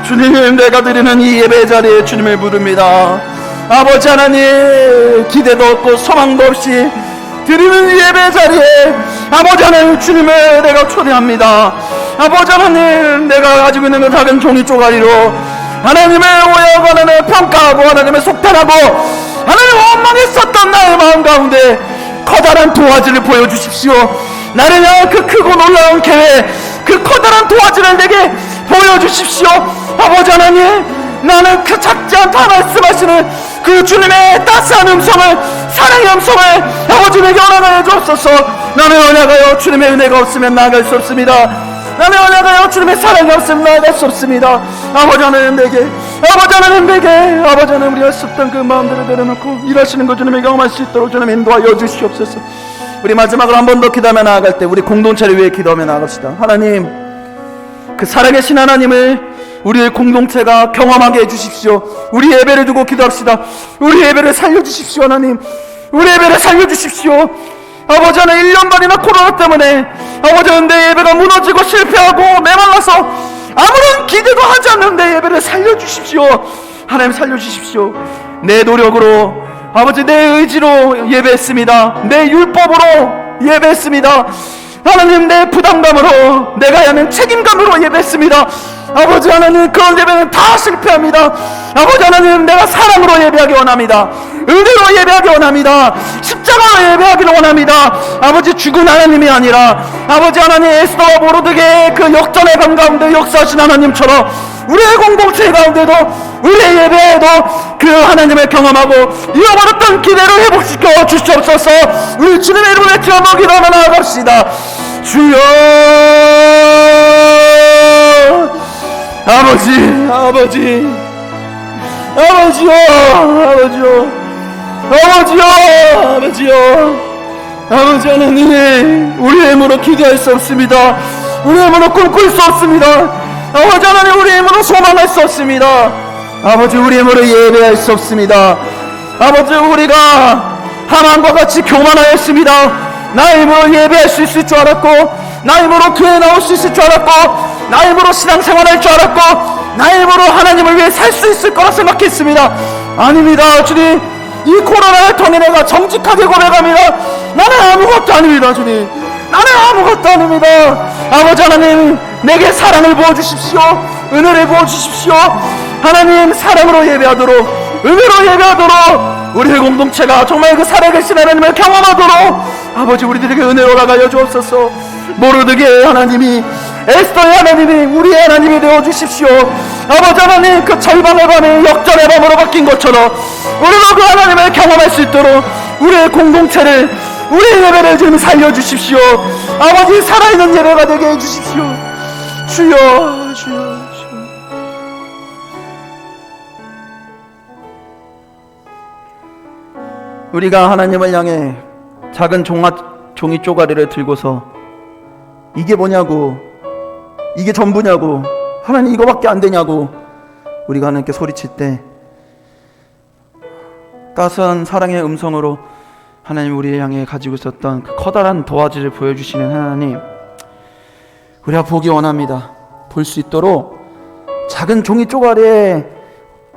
주님, 내가 드리는 이 예배 자리에 주님을 부릅니다. 아버지 하나님, 기대도 없고 소망도 없이 드리는 이 예배 자리에 아버지 하나님, 주님을 내가 초대합니다. 아버지 하나님, 내가 가지고 있는 그 작은 종이 쪼가리로 하나님의 오해하고 하나님을 평가하고 하나님을 속단하고 하나님 원망했었던 나의 마음 가운데 커다란 도화지를 보여주십시오. 나를 향한 그 크고 놀라운 계획, 그 커다란 도화지를 내게 보여주십시오. 아버지 하나님, 나는 그 작지 않다 말씀하시는 그 주님의 따스한 음성을, 사랑의 음성을 아버지 내게 허락하여 주옵소서. 남의 언약하여 주님의 은혜가 없으면 나아갈 수 없습니다. 남의 언약하여 주님의 사랑이 없으면 나아갈 수 없습니다. 아버지 하나님 내게, 아버지 하나님 내게, 아버지 하나님 우리가 썼던 그 마음들을 내려놓고 일하시는 것 주님의 경험할 수 있도록 주님 인도하여 주시옵소서. 우리 마지막으로 한 번 더 기도하며 나아갈 때 우리 공동체를 위해 기도하며 나아갑시다. 하나님, 그 살아계신 하나님을 우리의 공동체가 경험하게 해주십시오. 우리 예배를 두고 기도합시다. 우리 예배를 살려주십시오. 하나님, 우리 예배를 살려주십시오. 아버지 하나님, 1년 반이나 코로나 때문에 아버지 하나님 내 예배가 무너지고 실패하고 메말라서 아무런 기대도 하지 않는 내 예배를 살려주십시오. 하나님 살려주십시오. 내 노력으로 아버지 내 의지로 예배했습니다. 내 율법으로 예배했습니다. 하나님, 내 부담감으로, 내가 하는 책임감으로 예배했습니다. 아버지 하나님, 그런 예배는 다 실패합니다. 아버지 하나님, 내가 사랑으로 예배하기 원합니다. 은혜로 예배하기 원합니다. 십자가로 예배하기를 원합니다. 아버지, 죽은 하나님이 아니라 아버지 하나님, 에스더와 모르드게의 그 역전의 밤 가운데 역사하신 하나님처럼 우리의 공동체 가운데도 우리의 예배에도 그 하나님을 경험하고 잃어버렸던 기대를 회복시켜 주시옵소서. 우리 주님의 이름을 외쳐 기도하며 나아갑시다. 주여, 아버지, 아버지, 아버지요, 아버지요, 아버지요, 아버지요, 아버지 하나님, 우리의 힘으로 기도할 수 없습니다. 우리의 힘으로 꿈꿀 수 없습니다. 아버지 하나님, 우리의 힘으로 소망할 수 없습니다. 아버지, 우리의 힘으로 예배할 수 없습니다. 아버지, 우리가 하만과 같이 교만하였습니다. 나의 힘으로 예배할 수 있을 줄 알았고, 나의 힘으로 교회에 나올 수 있을 줄 알았고, 나의 힘으로 신앙생활할 줄 알았고, 나의 힘으로 하나님을 위해 살 수 있을 거라 생각했습니다. 아닙니다. 주님, 이 코로나를 통해 내가 정직하게 고백합니다. 나는 아무것도 아닙니다. 주님, 나는 아무것도 아닙니다. 아버지 하나님, 내게 사랑을 부어주십시오. 은혜를 부어주십시오. 하나님, 사랑으로 예배하도록, 은혜로 예배하도록, 우리의 공동체가 정말 그 살아계신 하나님을 경험하도록 아버지 우리들에게 은혜로 나가여 주옵소서. 모르드게의 하나님이, 에스더의 하나님이 우리의 하나님이 되어주십시오. 아버지 하나님, 그 절망의 밤이 역전의 밤으로 바뀐 것처럼 우리도 그 하나님을 경험할 수 있도록 우리의 공동체를, 우리의 예배를 좀 살려주십시오. 아버지, 살아있는 예배가 되게 해주십시오. 주여, 주여, 주여. 우리가 하나님을 향해 작은 종이 쪼가리를 들고서 이게 뭐냐고, 이게 전부냐고, 하나님 이거밖에 안 되냐고 우리가 하나님께 소리칠 때 따스한 사랑의 음성으로 하나님 우리를 향해 가지고 있었던 그 커다란 도화지를 보여주시는 하나님, 우리가 보기 원합니다. 볼 수 있도록 작은 종이 쪼가리에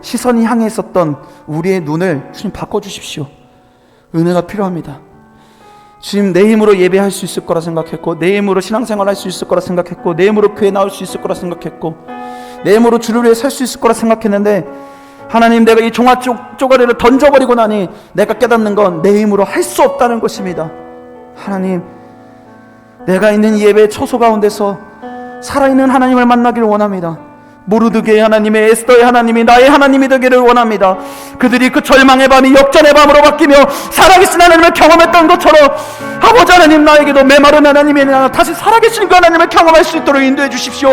시선이 향해 있었던 우리의 눈을 주님 바꿔주십시오. 은혜가 필요합니다. 지금 내 힘으로 예배할 수 있을 거라 생각했고, 내 힘으로 신앙생활 할 수 있을 거라 생각했고, 내 힘으로 교회 나올 수 있을 거라 생각했고, 내 힘으로 주를 위해 살 수 있을 거라 생각했는데, 하나님, 내가 이 종아 쪼가리를 던져버리고 나니 내가 깨닫는 건 내 힘으로 할 수 없다는 것입니다. 하나님, 내가 있는 이 예배의 처소 가운데서 살아있는 하나님을 만나기를 원합니다. 모르드게의 하나님의, 에스더의 하나님이 나의 하나님이 되기를 원합니다. 그들이 그 절망의 밤이 역전의 밤으로 바뀌며 살아계신 하나님을 경험했던 것처럼 아버지 하나님, 나에게도 메마른 하나님이 다시 살아계신 그 하나님을 경험할 수 있도록 인도해 주십시오.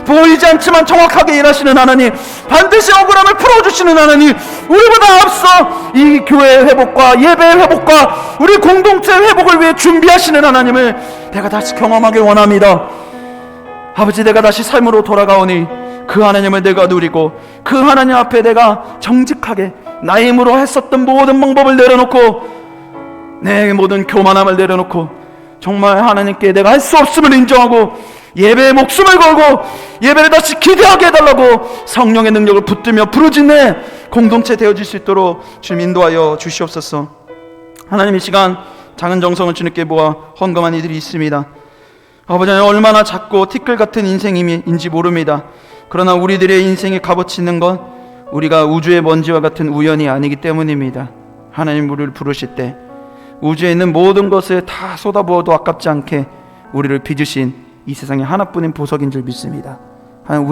보이지 않지만 정확하게 일하시는 하나님, 반드시 억울함을 풀어주시는 하나님, 우리보다 앞서 이 교회의 회복과 예배의 회복과 우리 공동체의 회복을 위해 준비하시는 하나님을 내가 다시 경험하길 원합니다. 아버지, 내가 다시 삶으로 돌아가오니 그 하나님을 내가 누리고 그 하나님 앞에 내가 정직하게 나의 힘으로 했었던 모든 방법을 내려놓고 내 모든 교만함을 내려놓고 정말 하나님께 내가 할 수 없음을 인정하고 예배에 목숨을 걸고 예배를 다시 기대하게 해달라고 성령의 능력을 붙들며 부르짖는 공동체 되어질 수 있도록 주님 인도하여 주시옵소서. 하나님, 이 시간 작은 정성을 주님께 모아 헌금한 이들이 있습니다. 아버지 하나님, 얼마나 작고 티끌 같은 인생인지 모릅니다. 그러나 우리들의 인생에 값어치는 건 우리가 우주의 먼지와 같은 우연이 아니기 때문입니다. 하나님, 우리를 부르실 때 우주에 있는 모든 것을 다 쏟아부어도 아깝지 않게 우리를 빚으신 이 세상에 하나뿐인 보석인 줄 믿습니다. 하나님,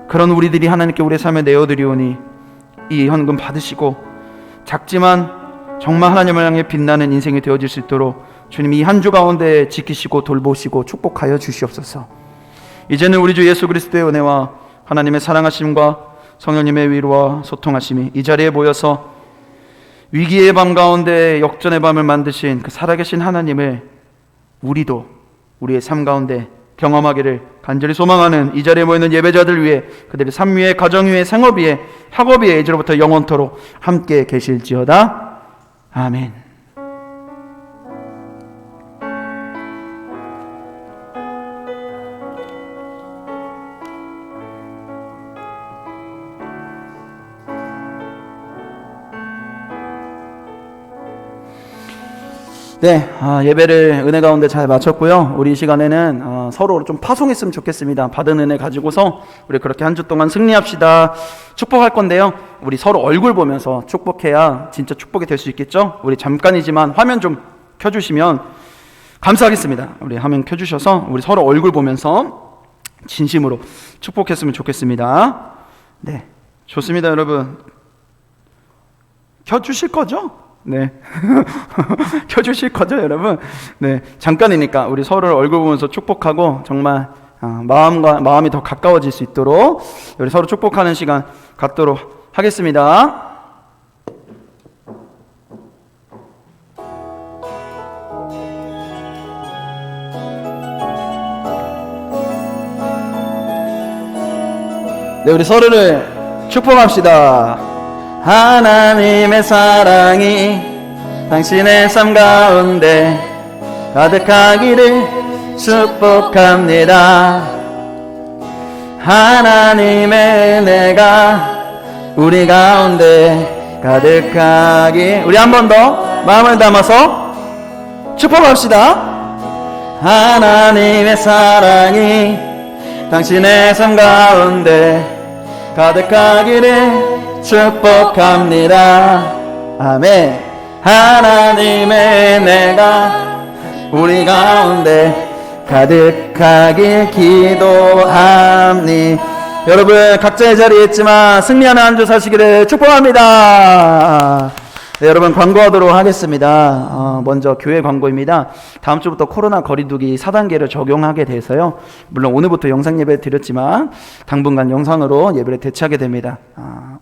그런 우리들이 하나님께 우리의 삶을 내어드리오니 이 헌금 받으시고 작지만 정말 하나님을 향해 빛나는 인생이 되어질 수 있도록 주님 이 한 주 가운데 지키시고 돌보시고 축복하여 주시옵소서. 이제는 우리 주 예수 그리스도의 은혜와 하나님의 사랑하심과 성령님의 위로와 소통하심이 이 자리에 모여서 위기의 밤 가운데 역전의 밤을 만드신 그 살아계신 하나님을 우리도 우리의 삶 가운데 경험하기를 간절히 소망하는 이 자리에 모이는 예배자들 위해 그들의 삶 위에, 가정 위에, 생업 위에, 학업 위에 이제로부터 영원토록 함께 계실지어다. 아멘. 네, 예배를 은혜 가운데 잘 마쳤고요. 우리 이 시간에는 서로 좀 파송했으면 좋겠습니다. 받은 은혜 가지고서 우리 그렇게 한 주 동안 승리합시다. 축복할 건데요. 우리 서로 얼굴 보면서 축복해야 진짜 축복이 될 수 있겠죠? 우리 잠깐이지만 화면 좀 켜주시면 감사하겠습니다. 우리 화면 켜주셔서 우리 서로 얼굴 보면서 진심으로 축복했으면 좋겠습니다. 네, 좋습니다, 여러분. 켜주실 거죠? 네. 켜주실 거죠, 여러분? 네. 잠깐이니까 우리 서로를 얼굴 보면서 축복하고 정말 마음이 더 가까워질 수 있도록 우리 서로 축복하는 시간 갖도록 하겠습니다. 네, 우리 서로를 축복합시다. 하나님의 사랑이 당신의 삶 가운데 가득하기를 축복합니다. 하나님의 은혜가 우리 가운데 가득하기. 우리 한 번 더 마음을 담아서 축복합시다. 하나님의 사랑이 당신의 삶 가운데 가득하기를 축복합니다. 아멘. 하나님의 은혜가 우리 가운데 가득하길 기도합니다. 여러분 각자의 자리에 있지만 승리하는 한 주 사시기를 축복합니다. 네, 여러분 광고하도록 하겠습니다. 먼저 교회 광고입니다. 다음 주부터 코로나 거리두기 4단계를 적용하게 돼서요. 물론 오늘부터 영상 예배 드렸지만 당분간 영상으로 예배를 대체하게 됩니다.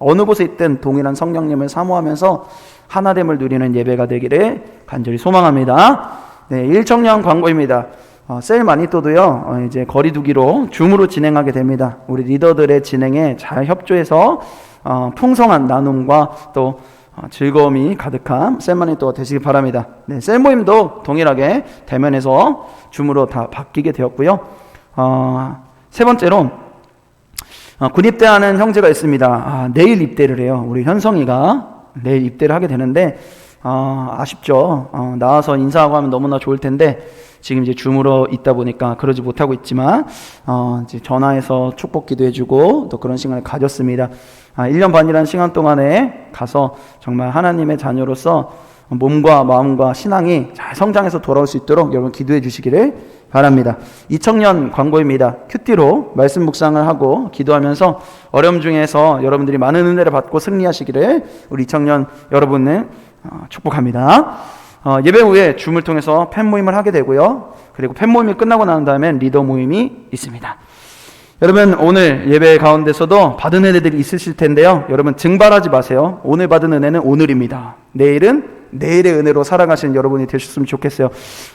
어느 곳에 있든 동일한 성령님을 사모하면서 하나됨을 누리는 예배가 되기를 간절히 소망합니다. 네, 일청년 광고입니다. 셀 마니또도요, 이제 거리두기로 줌으로 진행하게 됩니다. 우리 리더들의 진행에 잘 협조해서 풍성한 나눔과 또 즐거움이 가득한 셀마니또가 되시기 바랍니다. 네, 셀 모임도 동일하게 대면에서 줌으로 다 바뀌게 되었고요. 세 번째로 군입대하는 형제가 있습니다. 내일 입대를 해요. 우리 현성이가 내일 입대를 하게 되는데 아쉽죠. 나와서 인사하고 하면 너무나 좋을 텐데 지금 이제 줌으로 있다 보니까 그러지 못하고 있지만 이제 전화해서 축복 기도해주고 또 그런 시간을 가졌습니다. 1년 반이라는 시간 동안에 가서 정말 하나님의 자녀로서 몸과 마음과 신앙이 잘 성장해서 돌아올 수 있도록 여러분 기도해 주시기를 바랍니다. 2000년 광고입니다. 큐티로 말씀 묵상을 하고 기도하면서 어려움 중에서 여러분들이 많은 은혜를 받고 승리하시기를 우리 2000년 여러분을 축복합니다. 예배 후에 줌을 통해서 팬 모임을 하게 되고요. 그리고 팬 모임이 끝나고 난 다음엔 리더 모임이 있습니다. 여러분 오늘 예배 가운데서도 받은 은혜들이 있으실 텐데요. 여러분 증발하지 마세요. 오늘 받은 은혜는 오늘입니다. 내일은 내일의 은혜로 살아가시는 여러분이 되셨으면 좋겠어요.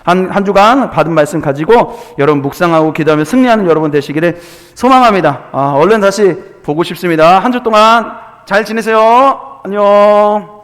한 주간 받은 말씀 가지고 여러분 묵상하고 기도하며 승리하는 여러분 되시기를 소망합니다. 얼른 다시 보고 싶습니다. 한 주 동안 잘 지내세요. 안녕.